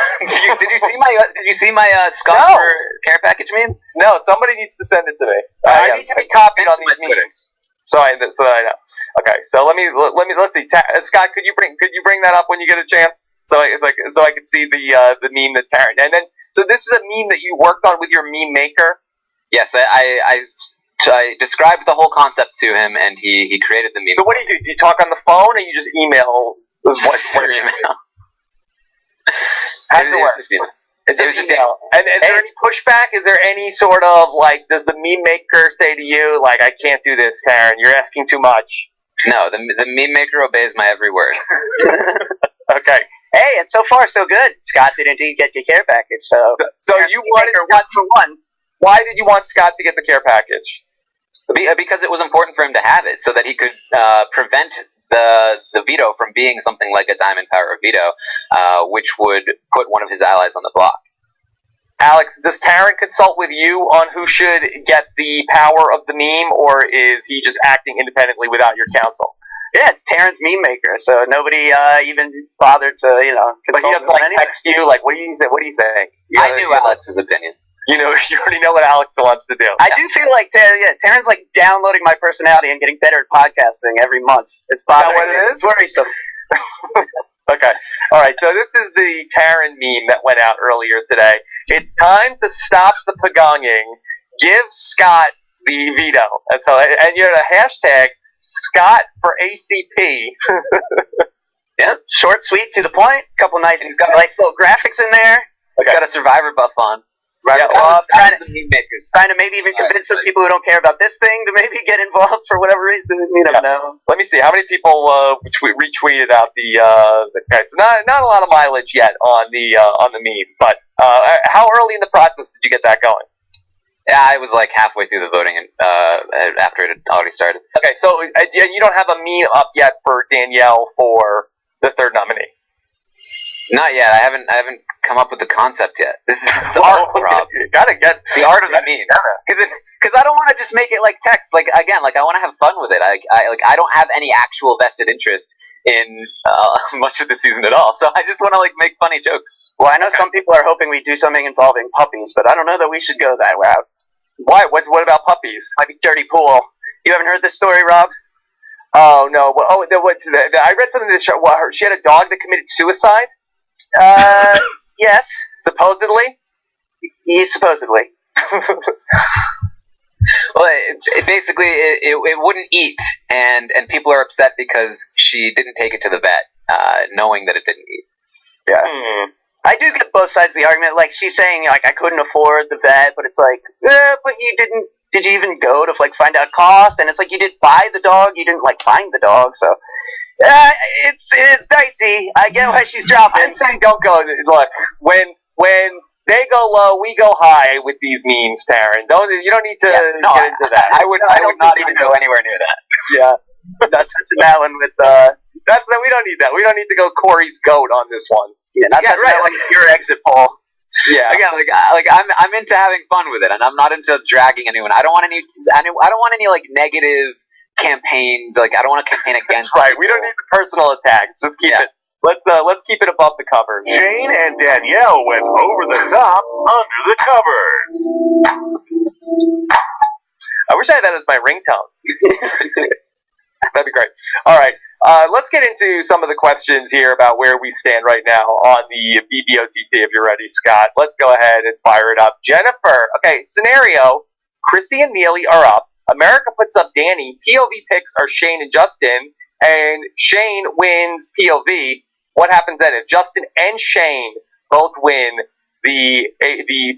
Did you see my Scott for care package meme? No, somebody needs to send it to me. I need to be copied on these memes. So I know. Okay, so let's see. Scott, could you bring that up when you get a chance? So I could see the meme that Taryn. And then so this is a meme that you worked on with your meme maker. Yes, I described the whole concept to him, and he created the meme. So what do? Do you talk on the phone, or you just email? What email? How does it work? It was just email. And is there any pushback? Is there any sort of, like, does the meme maker say to you, like, I can't do this, Karen, you're asking too much? No, the meme maker obeys my every word. Okay. Hey, and so far so good. Scott did indeed get your care package, so you wanted Scott for one. Why did you want Scott to get the care package? Because it was important for him to have it, so that he could prevent the veto from being something like a Diamond Power veto, which would put one of his allies on the block. Alex, does Taryn consult with you on who should get the power of the meme, or is he just acting independently without your counsel? Yeah, it's Taryn's meme maker, so nobody even bothered to, consult. But he doesn't text you, like, what do you think? I knew Alex's opinion. You already know what Alex wants to do. I do feel like Taryn's like downloading my personality and getting better at podcasting every month. It's bothering me. It's worrisome. Okay. All right. So this is the Taryn meme that went out earlier today. It's time to stop the pagonging. Give Scott the veto. And you're the hashtag Scott for ACP. Yep. Short, sweet, to the point. Couple nice little graphics in there. He's got a Survivor buff on. Right. Yeah, trying to maybe even convince some people who don't care about this thing to maybe get involved for whatever reason. You never know. Let me see how many people retweeted out the guys. So not a lot of mileage yet on the meme, but how early in the process did you get that going? Yeah, I was like halfway through the voting and after it had already started. Okay, so you don't have a meme up yet for Danielle for the third nominee. Not yet. I haven't come up with the concept yet. This is the art, Rob. You gotta get the art of the meme. Because I don't want to just make it like text. Like again, like I want to have fun with it. I don't have any actual vested interest in much of the season at all. So I just want to like make funny jokes. Well, I know some people are hoping we do something involving puppies, but I don't know that we should go that route. Why? What about puppies? Might be dirty pool. You haven't heard this story, Rob? Oh no. I read something that she had a dog that committed suicide. Yes. Supposedly? Supposedly. Well, basically, it wouldn't eat, and people are upset because she didn't take it to the vet, knowing that it didn't eat. Yeah. I do get both sides of the argument. Like, she's saying, like, I couldn't afford the vet, but it's like, but you didn't. Did you even go to, like, find out cost? And it's like, you did buy the dog, you didn't, like, find the dog, so... it's dicey. I get why she's dropping. I'm saying don't go. Look, when they go low, we go high with these memes, Taryn. You don't need to get into that. I would not even go anywhere near that. Yeah, not touching that one with we don't need that. We don't need to go Corey's goat on this one. Yeah, not touching that one with your exit poll. Yeah. Again, I'm into having fun with it, and I'm not into dragging anyone. I don't want any like negative campaigns. Like, I don't want to campaign against. Right. We don't need the personal attacks. Just keep it. Let's keep it above the covers. Shane and Danielle went over the top under the covers. I wish I had that as my ringtone. That'd be great. All right, let's get into some of the questions here about where we stand right now on the BBOTT. If you're ready, Scott, let's go ahead and fire it up. Jennifer, okay, scenario: Chrissy and Neely are up. America puts up Danny. POV picks are Shane and Justin, and Shane wins POV. What happens then if Justin and Shane both win the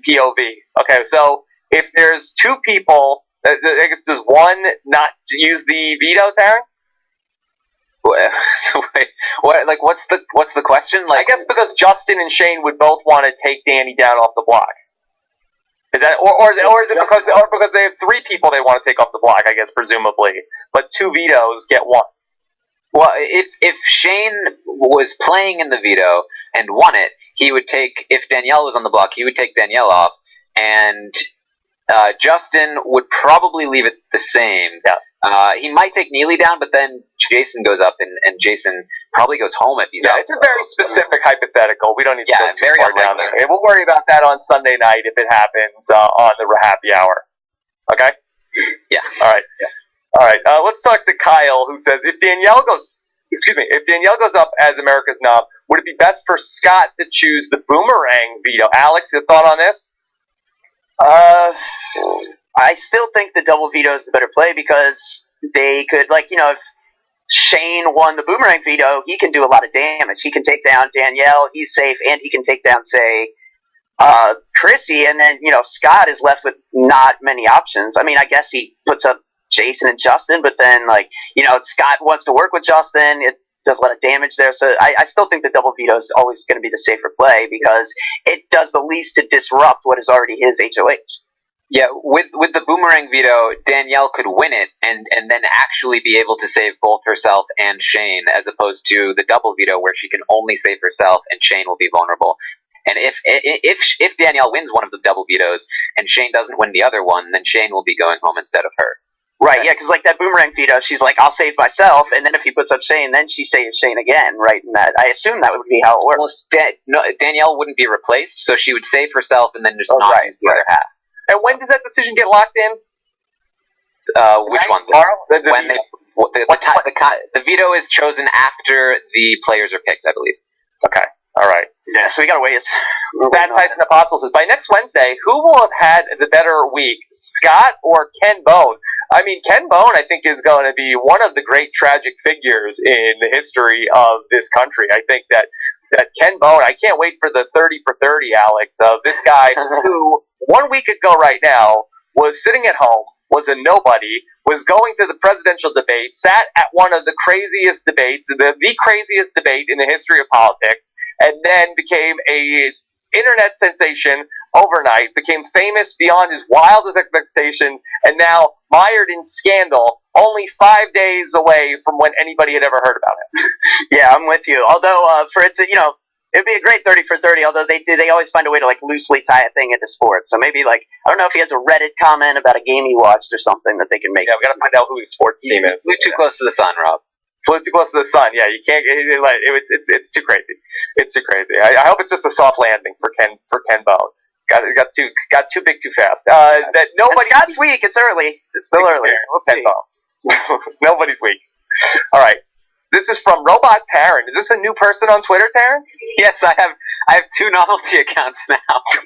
POV? Okay, so if there's two people. I guess does one not use the veto, Taryn? Wait, what? Like, what's the question? Like, I guess because Justin and Shane would both want to take Danny down off the block. Is that, or is it because they have three people they want to take off the block? I guess presumably, but two vetoes get one. Well, if Shane was playing in the veto and won it, he would take. If Danielle was on the block, he would take Danielle off, and Justin would probably leave it the same. Yeah. He might take Neely down, but then Jason goes up, and Jason probably goes home if he's out. It's a very specific hypothetical. We don't need to go too very far down there. And we'll worry about that on Sunday night if it happens on the happy hour. Okay? Yeah. All right. Yeah. All right. Let's talk to Kyle, who says, if Danielle goes up as America's Knob, would it be best for Scott to choose the boomerang veto? Alex, your thought on this? I still think the double veto is the better play because they could, if Shane won the boomerang veto, he can do a lot of damage. He can take down Danielle, he's safe, and he can take down, say, Chrissy, and then, Scott is left with not many options. I mean, I guess he puts up Jason and Justin, but then, Scott wants to work with Justin. It does a lot of damage there. So I still think the double veto is always going to be the safer play because it does the least to disrupt what is already his HOH. Yeah, with the boomerang veto, Danielle could win it and then actually be able to save both herself and Shane, as opposed to the double veto where she can only save herself and Shane will be vulnerable. And if Danielle wins one of the double vetoes and Shane doesn't win the other one, then Shane will be going home instead of her. Right, yeah, because that boomerang veto, she's like, I'll save myself, and then if he puts up Shane, then she saves Shane again, right? And that, I assume that would be how it works. Well, Danielle wouldn't be replaced, so she would save herself and then just use the other half. And when does that decision get locked in? Which one? The veto is chosen after the players are picked, I believe. Okay, all right. Yeah, so we got to wait. Bad Tyson Apostle says, by next Wednesday, who will have had the better week, Scott or Ken Bone? I mean, Ken Bone, I think, is going to be one of the great tragic figures in the history of this country. I think that Ken Bone, I can't wait for the 30 for 30, Alex, of this guy who 1 week ago right now was sitting at home, was a nobody, was going to the presidential debate, sat at one of the craziest debates, the craziest debate in the history of politics, and then became a internet sensation overnight, became famous beyond his wildest expectations, and now mired in scandal, only 5 days away from when anybody had ever heard about him. Yeah, I'm with you. Although, for it to, it'd be a great 30 for 30, although they always find a way to, loosely tie a thing into sports. So maybe, I don't know if he has a Reddit comment about a game he watched or something that they can make. Yeah, we got to find out who his sports team is. Flew too close to the sun, Rob. Flew too close to the sun. Yeah, you can't. It's too crazy. It's too crazy. I hope it's just a soft landing for Ken Bone. Got too big too fast. That nobody. Scott's weak. It's early. It's still early. We'll see. Nobody's weak. All right. This is from Robot Taryn. Is this a new person on Twitter, Taryn? Yes, I have 2 novelty accounts now.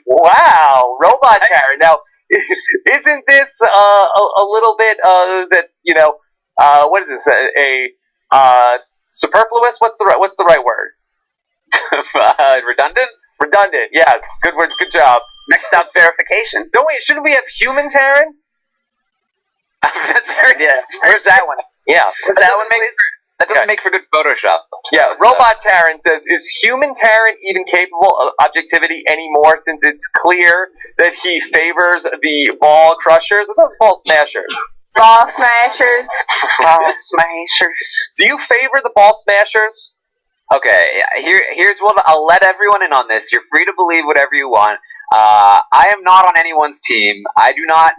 Wow, Robot Taryn. Now, isn't this a little bit what is this? Superfluous? What's the right word? Redundant? Redundant. Yes. Good word. Good job. Next up, verification. Shouldn't we have human Taryn? That's very. Yeah. Where's that one? Yeah. Where's that one, please? That doesn't make for good Photoshop. Yeah, Robot Taryn says, is human Taryn even capable of objectivity anymore since it's clear that he favors the ball crushers? Or those ball smashers? Ball smashers. Ball smashers. Do you favor the ball smashers? Okay, here's what I'll let everyone in on this. You're free to believe whatever you want. I am not on anyone's team. I'm not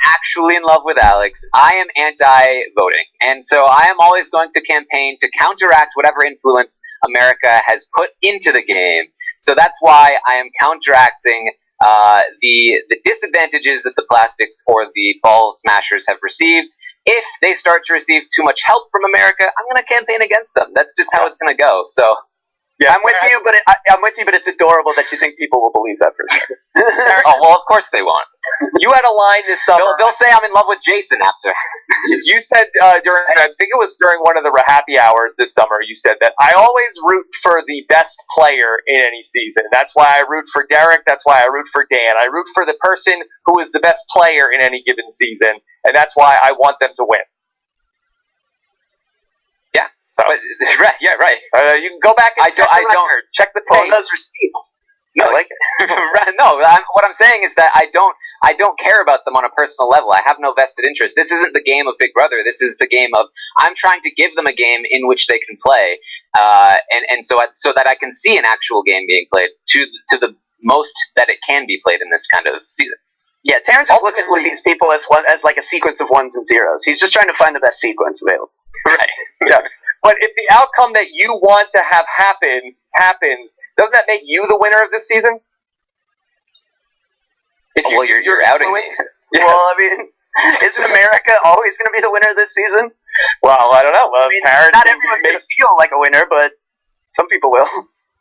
actually in love with Alex. I am anti-voting. And so I am always going to campaign to counteract whatever influence America has put into the game. So that's why I am counteracting the disadvantages that the plastics or the ball smashers have received. If they start to receive too much help from America, I'm going to campaign against them. That's just how it's going to go. So, yeah, I'm with you, but I'm with you, but it's adorable that you think people will believe that for sure. oh well, of course they won't. You had a line this summer. They'll say I'm in love with Jason after. You said during, I think it was during one of the happy hours this summer, you said that I always root for the best player in any season. That's why I root for Derek. That's why I root for Dan. I root for the person who is the best player in any given season, and that's why I want them to win. Yeah. So, right. Yeah. Right. You can go back and check the tape. Those receipts. No, I like it. No. What I'm saying is that I don't care about them on a personal level. I have no vested interest. This isn't the game of Big Brother. This is the game of I'm trying to give them a game in which they can play, and so that I can see an actual game being played to the most that it can be played in this kind of season. Yeah, Terrence just looks at these people as like a sequence of ones and zeros. He's just trying to find the best sequence available. Right. Yeah. But if the outcome that you want to have happens, doesn't that make you the winner of this season? Well, you're outing me. Yeah. Well, I mean, isn't America always going to be the winner this season? Well, I don't know. I mean, not everyone's going to feel like a winner, but some people will.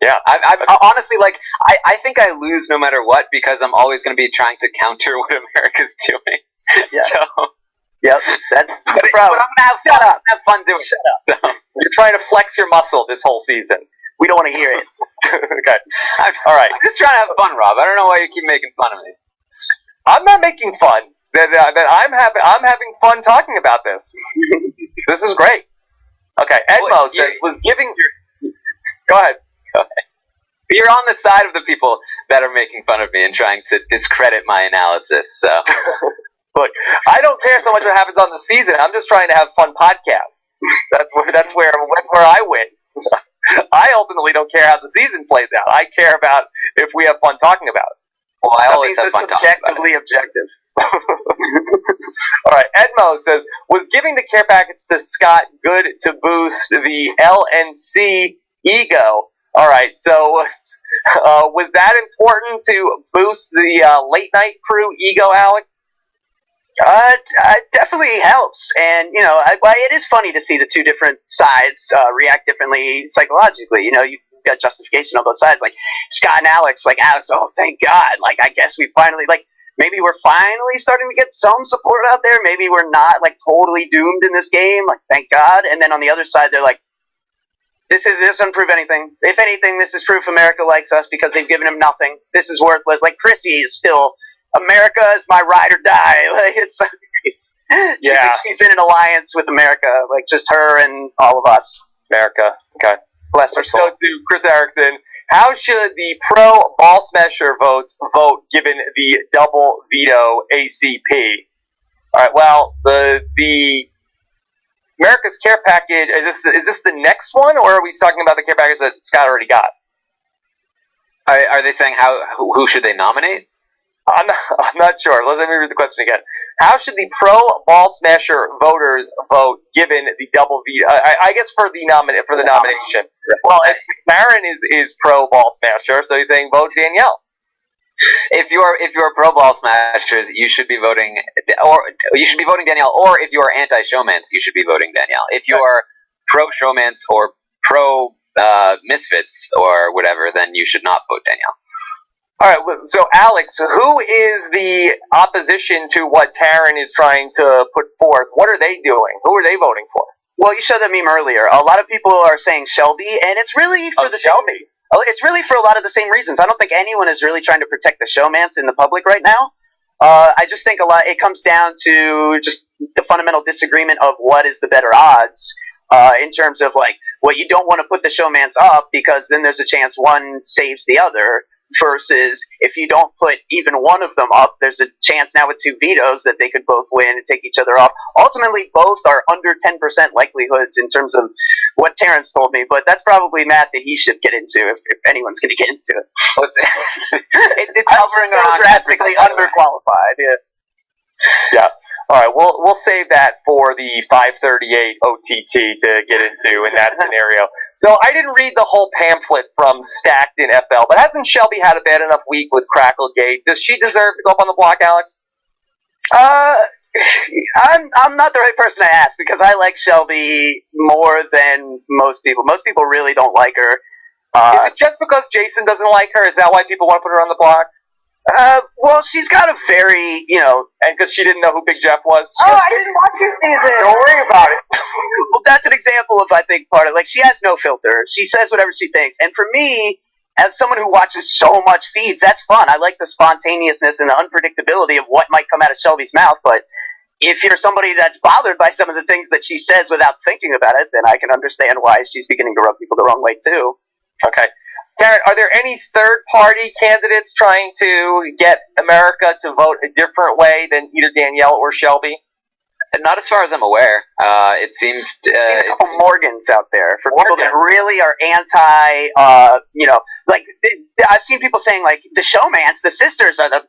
Yeah, I honestly, I think I lose no matter what because I'm always going to be trying to counter what America's doing. Yeah. So. Yep, that's the problem. But I'm gonna have fun doing it. Shut up. So. You're trying to flex your muscle this whole season. We don't want to hear it. Okay. All right. I'm just trying to have fun, Rob. I don't know why you keep making fun of me. I'm not making fun. I'm having fun talking about this. This is great. Okay. Edmo says was giving. Go ahead. You're on the side of the people that are making fun of me and trying to discredit my analysis. So. Look, I don't care so much what happens on the season. I'm just trying to have fun podcasts. That's where I win. I ultimately don't care how the season plays out. I care about if we have fun talking about it. Well, I always have fun talking about it. Objective. All right, Edmo says, was giving the care package to Scott good to boost the LNC ego? All right, so was that important to boost the late night crew ego, Alex? It definitely helps, and it is funny to see the two different sides react differently psychologically. You've got justification on both sides. Like Scott and Alex, oh thank God! Like I guess we finally maybe we're finally starting to get some support out there. Maybe we're not totally doomed in this game. Like thank God. And then on the other side, they're like, this doesn't prove anything. If anything, this is proof America likes us because they've given him nothing. This is worthless. Like Chrissy is still. America is my ride or die. It's so crazy. Yeah. She's in an alliance with America, just her and all of us. America. Okay. Bless her soul. Let's go to Chris Erickson. How should the pro ball smasher votes vote given the double veto ACP? All right. Well, the America's care package is this the next one, or are we talking about the care package that Scott already got? Are they saying who should they nominate? I'm not sure. Let me read the question again. How should the pro ball smasher voters vote given the double veto? I guess for the nomination. Well, Marin is pro ball smasher, so he's saying vote Danielle. If you're pro ball smashers, you should be voting, or you should be voting Danielle. Or if you are anti showmance, you should be voting Danielle. If you are pro showmance or pro misfits or whatever, then you should not vote Danielle. All right, so Alex, who is the opposition to what Taryn is trying to put forth? What are they doing? Who are they voting for? Well, you showed that meme earlier. A lot of people are saying Shelby, and it's really for Shelby. It's really for a lot of the same reasons. I don't think anyone is really trying to protect the showmance in the public right now. I just think it comes down to just the fundamental disagreement of what is the better odds in terms of you don't want to put the showmance up because then there's a chance one saves the other. versus if you don't put even one of them up, there's a chance now with 2 vetoes that they could both win and take each other off. Ultimately, both are under 10% likelihoods in terms of what Terrence told me, but that's probably math that he should get into if anyone's going to get into it. It's hovering so around drastically 10%. underqualified. Yeah. Yeah. All right. We'll save that for the 538 OTT to get into in that scenario. So I didn't read the whole pamphlet from Stacked in FL, but hasn't Shelby had a bad enough week with Cracklegate? Does she deserve to go up on the block, Alex? I'm not the right person to ask because I like Shelby more than most people. Most people really don't like her. Is it just because Jason doesn't like her? Is that why people want to put her on the block? Well, she's got a very, And because she didn't know who Big Jeff was? Oh, I didn't watch your season. Don't worry about it. well, that's an example of, I think, part of, like, she has no filter. She says whatever she thinks. And for me, as someone who watches so much feeds, that's fun. I like the spontaneousness and the unpredictability of what might come out of Shelby's mouth, but if you're somebody that's bothered by some of the things that she says without thinking about it, then I can understand why she's beginning to rub people the wrong way, too. Okay. Taryn, are there any third-party candidates trying to get America to vote a different way than either Danielle or Shelby? Not as far as I'm aware. It seems... I've seen a couple Morgans out there for people that Morgan. really are anti, I've seen people saying, like, the showmans, the sisters are the,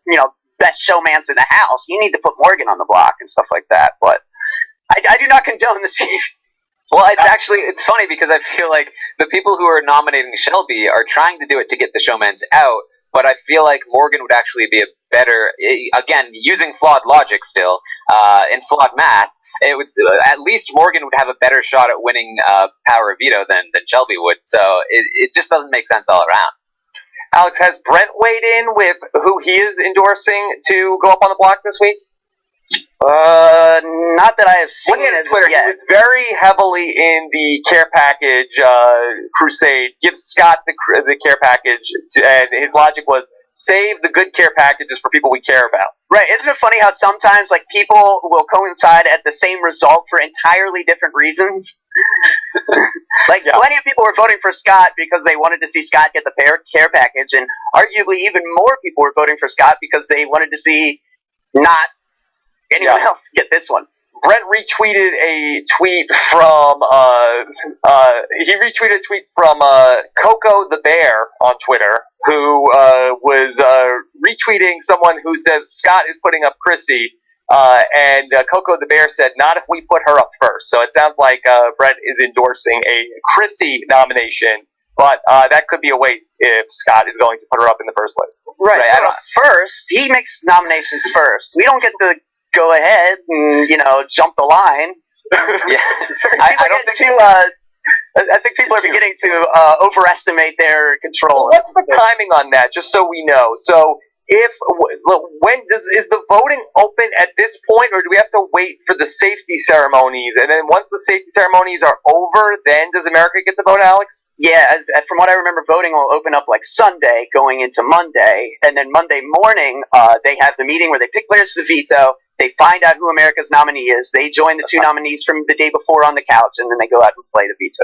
best showmans in the house. You need to put Morgan on the block and stuff like that. But I do not condone this behavior. Well, it's funny because I feel like the people who are nominating Shelby are trying to do it to get the showmans out, but I feel like Morgan would actually be a better, again, using flawed logic still, and flawed math, it would, at least Morgan would have a better shot at winning power of veto than Shelby would, so it just doesn't make sense all around. Alex, has Brent weighed in with who he is endorsing to go up on the block this week? Not that I have seen. Looking at his Twitter, he was very heavily in the care package crusade. Give Scott the care package, and his logic was save the good care packages for people we care about. Right? Isn't it funny how sometimes like people will coincide at the same result for entirely different reasons? Plenty of people were voting for Scott because they wanted to see Scott get the care package, and arguably even more people were voting for Scott because they wanted to see not anyone else get this one. Brent retweeted a tweet from Coco the Bear on Twitter, who was retweeting someone who says Scott is putting up Chrissy, and Coco the Bear said, "Not if we put her up first." So it sounds like Brent is endorsing a Chrissy nomination, but that could be a waste if Scott is going to put her up in the first place. Right. First, he makes nominations first. We don't get to go ahead and jump the line. Yeah, I think people are beginning to overestimate their control. What's the timing on that? Just so we know. So is the voting open at this point, or do we have to wait for the safety ceremonies? And then once the safety ceremonies are over, then does America get to vote, Alex? Yeah, from what I remember, voting will open up like Sunday going into Monday, and then Monday morning they have the meeting where they pick players for the veto. They find out who America's nominee is. They join the 2 nominees from the day before on the couch, and then they go out and play the veto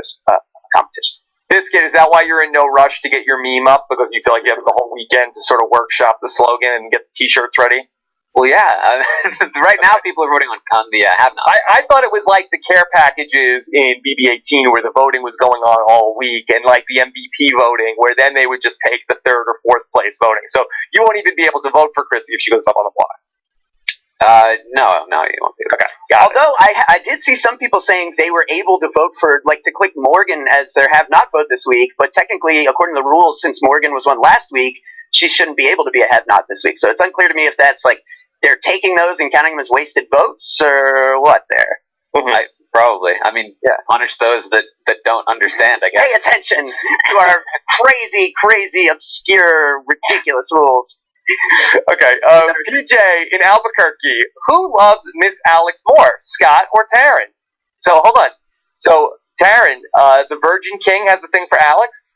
competition. Biscuit, is that why you're in no rush to get your meme up? Because you feel like you have the whole weekend to sort of workshop the slogan and get the T-shirts ready? Well, yeah. Right now, people are voting on the have-not. I thought it was like the care packages in BB18 where the voting was going on all week, and like the MVP voting where then they would just take the 3rd or 4th place voting. So you won't even be able to vote for Chrissy if she goes up on the block. No, you won't be. Okay. Although I did see some people saying they were able to vote for, to click Morgan as their have-not vote this week, but technically, according to the rules, since Morgan was one last week, she shouldn't be able to be a have-not this week. So it's unclear to me if that's they're taking those and counting them as wasted votes, or what there. Mm-hmm. Probably. I mean, punish those that don't understand, I guess. Pay attention to our crazy, obscure, ridiculous rules. Okay, PJ in Albuquerque, who loves Miss Alex more, Scott or Taryn? So, hold on. So, Taryn, the Virgin King has a thing for Alex?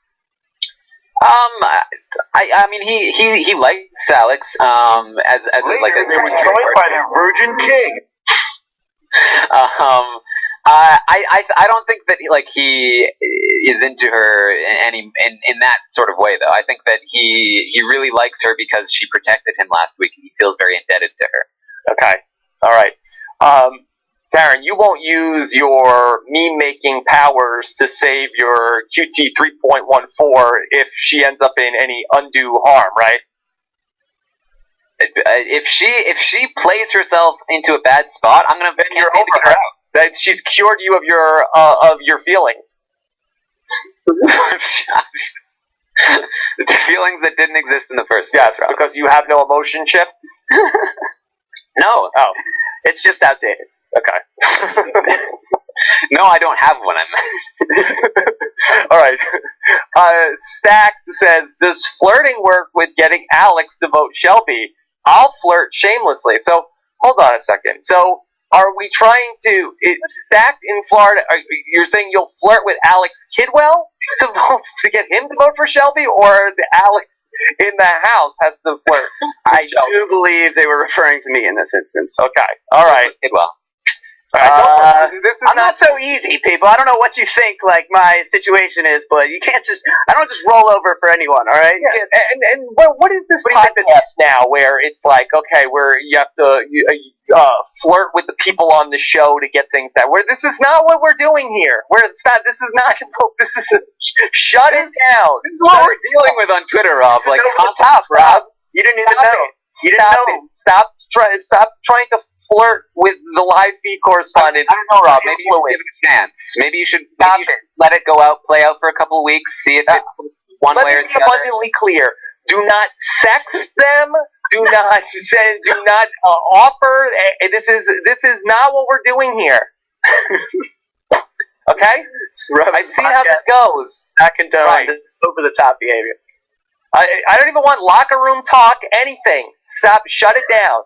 I mean, he likes Alex, as they were joined by the Virgin King. I don't think that is into her in that sort of way, though. I think that he really likes her because she protected him last week, and he feels very indebted to her. Okay. All right. Darren, you won't use your meme-making powers to save your QT 3.14 if she ends up in any undue harm, right? If she plays herself into a bad spot, I'm gonna Then you're over her. That she's cured you of your feelings. The feelings that didn't exist in the first place. Yes, because you have no emotion chip. No. Oh, It's just outdated. okay. No, I don't have one. I'm. All right. Stack says, does flirting work with getting Alex to vote Shelby? I'll flirt shamelessly. So, hold on a second. So, are we trying to... Stack in Florida, you're saying you'll flirt with Alex Kidwell to get him to vote for Shelby? Or the Alex in the house has to flirt with I Shelby? do believe they were referring to me in this instance. Okay. All right. Kidwell. All right. This is I'm not so easy, people. I don't know what you think, like, my situation is, but you can't just... I don't just roll over for anyone, all right? Yeah, and what is this What do you think podcast now where it's like, okay, where you have to flirt with the people on the show to get things done? Where this is not what we're doing here. Where it's not, this is not, this is, shut it down. This is what we're dealing with on Twitter, Rob. This Like, is over the top, Rob. You didn't even Stop know. it. You didn't Stop know. it. Stop trying to flirt with the live feed correspondent. I don't know, Rob. Maybe you should give it a chance. Maybe you should let it go out, play out for a couple of weeks, see if it one Let way or me the be other. abundantly clear. Do not sex them. Do not send. Do not offer. This is not what we're doing here. Okay. Rob, I see how this goes. I condone Right. this over-the-top behavior. I don't even want locker room talk. Anything. Stop. Shut it down.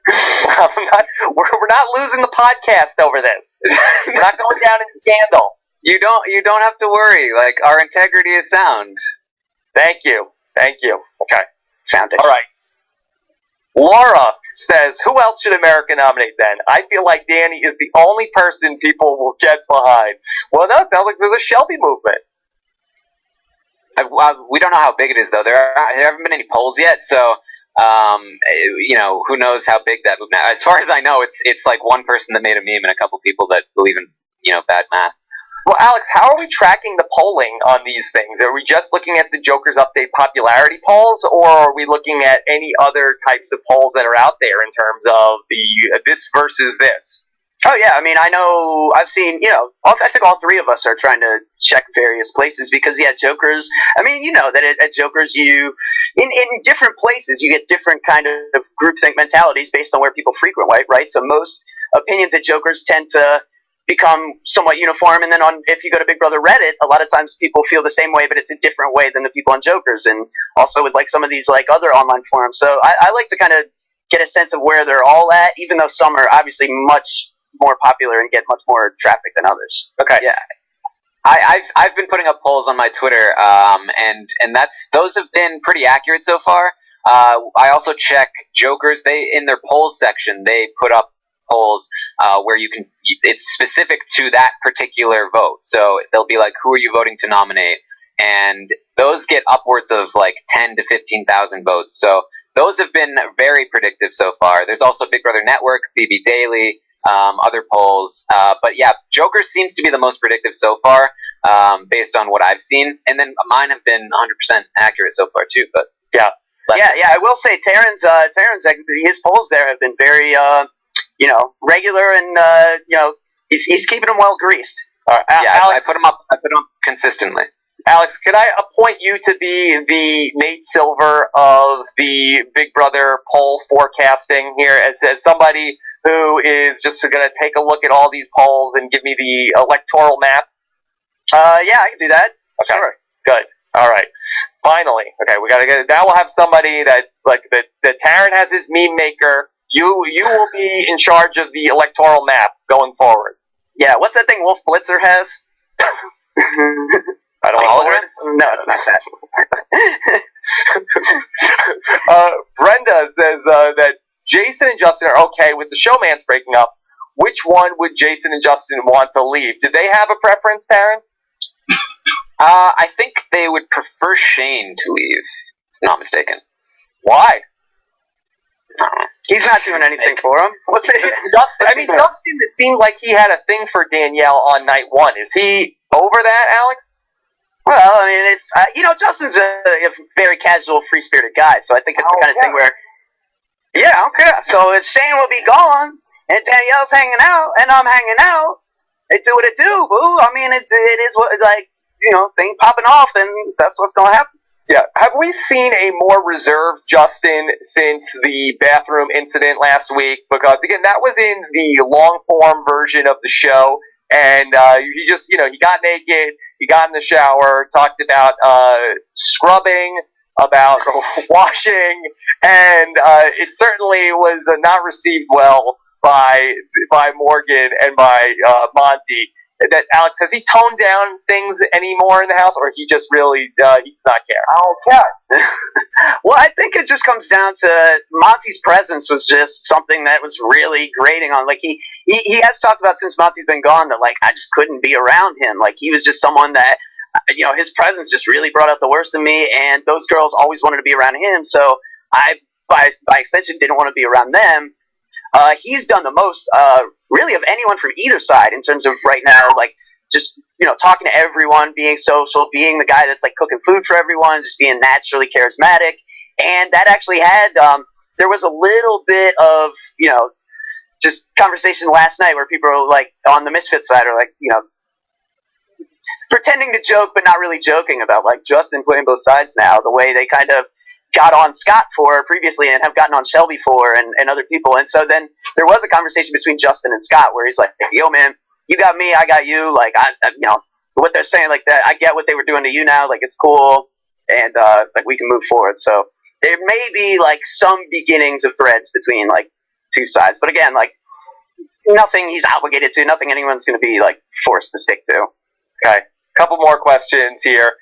We're not losing the podcast over this. We're not going down in scandal. You don't have to worry. Like, our integrity is sound. Thank you. Okay. Sounded. All right. Laura says, who else should America nominate then? I feel like Danny is the only person people will get behind. Well, no, it sounds like there's a Shelby movement. We don't know how big it is, though. There haven't been any polls yet, so who knows how big that movement. As far as I know, it's like one person that made a meme and a couple people that believe in bad math. Well, Alex, how are we tracking the polling on these things? Are we just looking at the Joker's Update popularity polls, or are we looking at any other types of polls that are out there in terms of the this versus this? Oh, yeah. I mean, I know I've seen, I think all three of us are trying to check various places because, yeah, Jokers, I mean, you know that at Jokers, in different places, you get different kind of groupthink mentalities based on where people frequent, right? So most opinions at Jokers tend to become somewhat uniform, and then if you go to Big Brother Reddit, a lot of times people feel the same way, but it's a different way than the people on Jokers, and also with like some of these like other online forums. So I like to kind of get a sense of where they're all at, even though some are obviously much more popular and get much more traffic than others. Okay. Yeah. I've been putting up polls on my Twitter, and those have been pretty accurate so far. I also check Jokers. They in their polls section they put up polls where it's specific to that particular vote. So they'll be like, who are you voting to nominate? And those get upwards of like 10 to 15,000 votes. So those have been very predictive so far. There's also Big Brother Network, BB Daily, other polls. But yeah, Joker seems to be the most predictive so far, based on what I've seen. And then mine have been 100% accurate so far too. But yeah. Yeah, I will say Terran's his polls there have been very regular, and he's keeping them well greased. Alex, I put them up consistently. Alex, could I appoint you to be the Nate Silver of the Big Brother poll forecasting here as somebody who is just going to take a look at all these polls and give me the electoral map? Yeah, I can do that. Okay, Sure. good. All right. Finally, okay, we got to get. Now we'll have somebody that Taryn has his meme maker. You will be in charge of the electoral map going forward. Yeah, what's that thing Wolf Blitzer has? I don't know. No, it's not that. Brenda says that Jason and Justin are okay with the showmans breaking up. Which one would Jason and Justin want to leave? Do they have a preference, Taryn? I think they would prefer Shane to leave. If not mistaken. Why? He's not doing anything for him. What's it? Justin, it seemed like he had a thing for Danielle on night one. Is he over that, Alex? Well, I mean, it's Justin's a very casual, free-spirited guy, so I think it's the kind of thing where, yeah, okay. So if Shane will be gone, and Danielle's hanging out, and I'm hanging out, it do what it do, boo. I mean, it is what, like, thing popping off, and that's what's gonna happen. Yeah. Have we seen a more reserved Justin since the bathroom incident last week? Because, again, that was in the long-form version of the show, and he just, he got naked, he got in the shower, talked about scrubbing, about washing, and it certainly was not received well by Morgan and by Monty. That Alex, has he toned down things anymore in the house, or he just really he does not care? I don't care. Well, I think it just comes down to Monty's presence was just something that was really grating on. Like he has talked about since Monty's been gone that like I just couldn't be around him. Like he was just someone that his presence just really brought out the worst in me, and those girls always wanted to be around him. So I, by extension, didn't want to be around them. He's done the most, really, of anyone from either side in terms of right now, like, just, talking to everyone, being social, being the guy that's, like, cooking food for everyone, just being naturally charismatic. And that actually had, there was a little bit of, just conversation last night where people are, like, on the Misfit side are, like, pretending to joke but not really joking about, like, Justin playing both sides now, the way they kind of got on Scott for previously and have gotten on Shelby for and other people. And so then there was a conversation between Justin and Scott where he's like, yo, man, you got me, I got you. Like, I what they're saying, like, that, I get what they were doing to you now. Like, it's cool. And, like, we can move forward. So there may be, like, some beginnings of threads between, like, two sides. But again, like, nothing he's obligated to, nothing anyone's going to be, like, forced to stick to. Okay. Couple more questions here.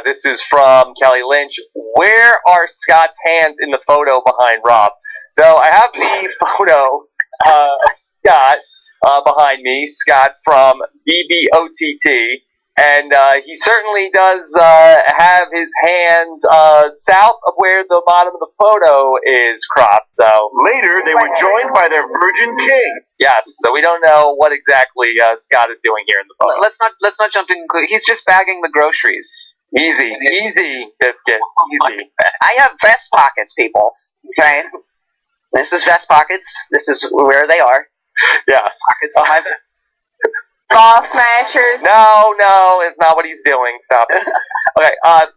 This is from Kelly Lynch. Where are Scott's hands in the photo behind Rob? So I have the photo of Scott behind me, Scott from BBOTT, and he certainly does have his hands south of where the bottom of the photo is cropped. So Later, they were joined by their virgin king. yes, so we don't know what exactly Scott is doing here in the photo. Let's not jump to conclusion. He's just bagging the groceries. Easy, Biscuit, easy. I have vest pockets, people. Okay? This is vest pockets. This is where they are. Yeah. Pockets on my vest. Ball smashers. No, it's not what he's doing. Stop it. Okay,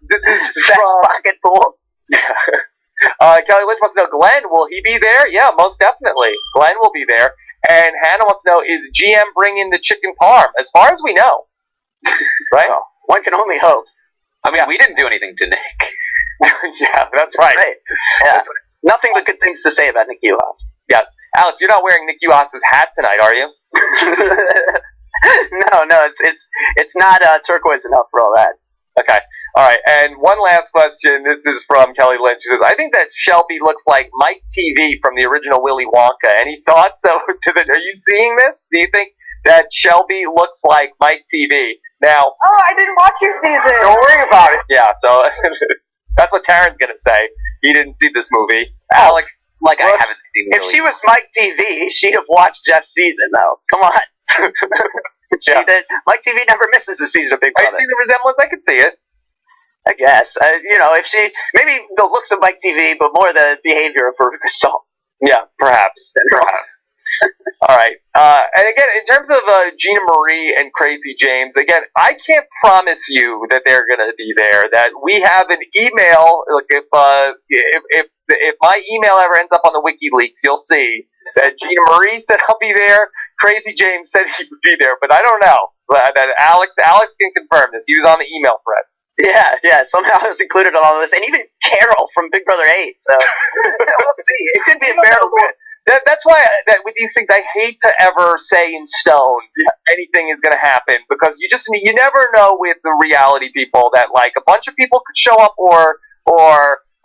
this is Vest from pocket pool. Kelly Lynch wants to know, Glenn, will he be there? Yeah, most definitely. Glenn will be there. And Hannah wants to know, is GM bringing the chicken parm? As far as we know. Right? Well, one can only hope. I mean, we didn't do anything to Nick. Yeah, that's right. Yeah. Nothing but good things to say about Nick Uhas. Yes. Alex, you're not wearing Nick Uhas' hat tonight, are you? No, it's not turquoise enough for all that. Okay. All right. And one last question. This is from Kelly Lynch. She says, I think that Shelby looks like Mike TV from the original Willy Wonka. Any thoughts? Are you seeing this? Do you think that Shelby looks like Mike TV? Now, Oh, I didn't watch your season. don't worry about it. Yeah, so that's what Taryn's going to say. He didn't see this movie. Alex, Like, Well, I haven't seen If Willy. she was Mike TV, she'd have watched Jeff's season, though. Come on. She Yeah. did. Mike TV never misses a season of Big I Brother. see the resemblance. I could see it. I guess. If she, maybe the looks of Mike TV, but more the behavior of Veruca Salt. Yeah, perhaps. All right. And again, in terms of Gina Marie and Crazy James, again, I can't promise you that they're going to be there. That we have an email. Look, if my email ever ends up on the WikiLeaks, you'll see that Gina Marie said I'll be there. Crazy James said he would be there, but I don't know. That Alex can confirm this. He was on the email thread. Yeah. Somehow it was included on all this, and even Carol from Big Brother 8. So we'll see. It could be a bearable. That's why that with these things, I hate to ever say in stone anything is going to happen, because you never know with the reality people that like a bunch of people could show up or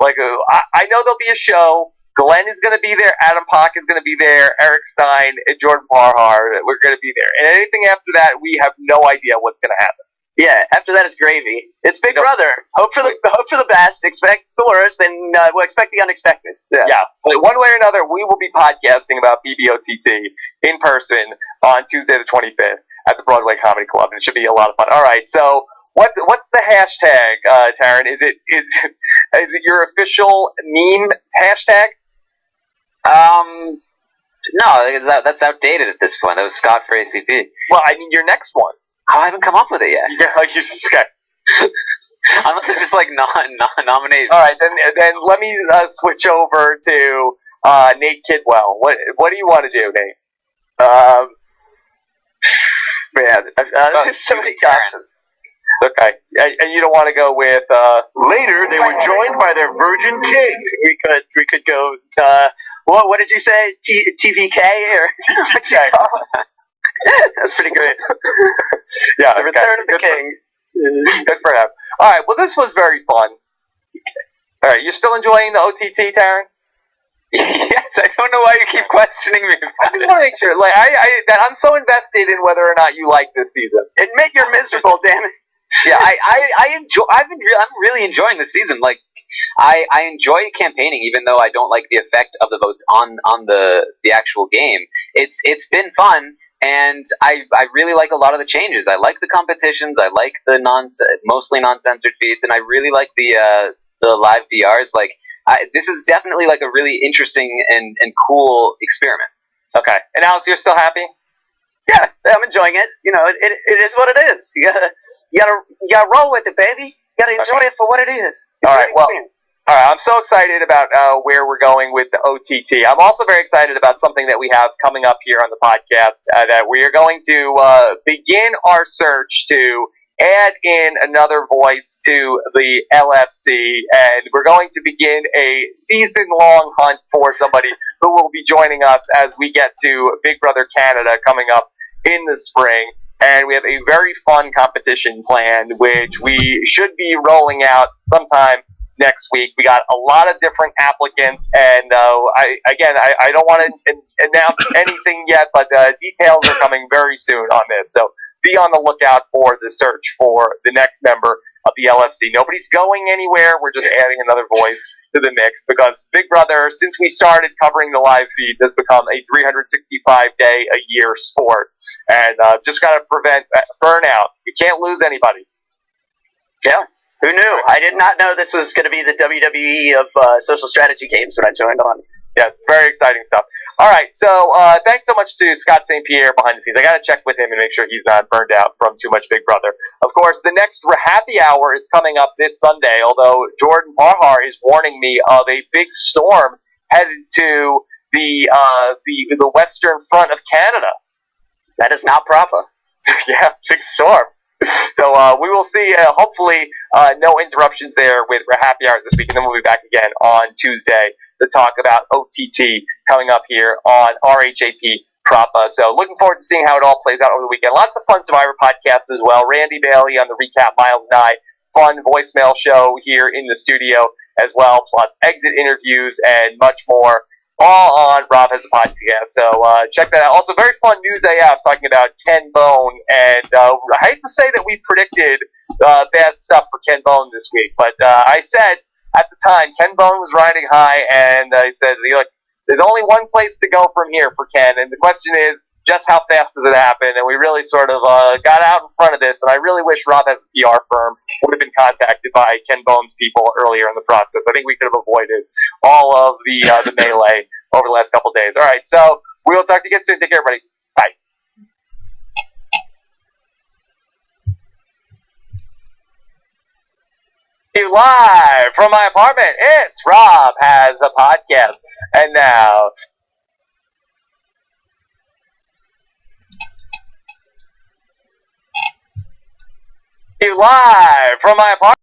like I know there'll be a show. Glenn is going to be there. Adam Pock is going to be there. Eric Stein and Jordan Parhar. We're going to be there. And anything after that, we have no idea what's going to happen. Yeah, after that is gravy. It's Big Nope. Brother. Hope for the best, expect the worst, and we'll expect the unexpected. Yeah, but one way or another, we will be podcasting about BBOTT in person on Tuesday the 25th at the Broadway Comedy Club, and it should be a lot of fun. All right, so what's the hashtag, Taryn? Is it your official meme hashtag? No, that's outdated at this point. That was Scott for ACP. Well, I mean your next one. Oh, I haven't come up with it yet. Okay. Unless it's just like nominate. All right, then let me switch over to Nate Kidwell. What do you want to do, Nate? Man, there's so many options. Okay, and you don't want to go with Later, they were joined by their virgin king. We could go. What did you say? TVK or what you call it? That's pretty great. yeah, The Return of the King. Good for him. All right, well, this was very fun. All right, you're still enjoying the OTT, Taryn? Yes, I don't know why you keep questioning me. I just want to make sure, like, I'm so invested in whether or not you like this season. Admit you're miserable, damn it. Yeah, I'm really enjoying the season. Like, I enjoy campaigning, even though I don't like the effect of the votes on the actual game. It's been fun, and I really like a lot of the changes. I like the competitions. I like the mostly non-censored feeds, and I really like the live DRs. Like, this is definitely like a really interesting and cool experiment. Okay, and Alex, you're still happy? Yeah, I'm enjoying it. You know, it is what it is. You gotta roll with it, baby. You gotta enjoy it for what it is. All right, well, all right. I'm so excited about where we're going with the OTT. I'm also very excited about something that we have coming up here on the podcast. That we are going to begin our search to add in another voice to the LFC, and we're going to begin a season-long hunt for somebody who will be joining us as we get to Big Brother Canada coming up in the spring. And we have a very fun competition planned, which we should be rolling out sometime next week. We got a lot of different applicants, and I don't want to announce anything yet, but details are coming very soon on this. So be on the lookout for the search for the next member of the LFC. Nobody's going anywhere. We're just adding another voice to the mix because Big Brother, since we started covering the live feeds, has become a 365-day-a-year sport. And just got to prevent burnout. You can't lose anybody. Yeah. Who knew? I did not know this was going to be the WWE of social strategy games when I joined on. Yeah, it's very exciting stuff. All right, so thanks so much to Scott St. Pierre behind the scenes. I got to check with him and make sure he's not burned out from too much Big Brother. Of course, the next happy hour is coming up this Sunday, although Jordan Barhar is warning me of a big storm headed to the western front of Canada. That is not proper. Yeah, big storm. So we will see, hopefully, no interruptions there with Happy Hour this week, and then we'll be back again on Tuesday to talk about OTT coming up here on RHAP Propa. So looking forward to seeing how it all plays out over the weekend. Lots of fun Survivor podcasts as well. Randy Bailey on the recap, Miles Nye, fun voicemail show here in the studio as well, plus exit interviews and much more. All on Rob Has a Podcast, so check that out. Also, very fun News AF talking about Ken Bone, and I hate to say that we predicted bad stuff for Ken Bone this week, but I said at the time Ken Bone was riding high, and I said, look, there's only one place to go from here for Ken, and the question is, just how fast does it happen? And we really sort of got out in front of this, and I really wish Rob Has a PR firm would have been contacted by Ken Bone's people earlier in the process. I think we could have avoided all of the melee over the last couple of days. All right, so we will talk to you again soon. Take care, everybody. Bye. Live from my apartment, it's Rob Has a Podcast. And now... live from my apartment.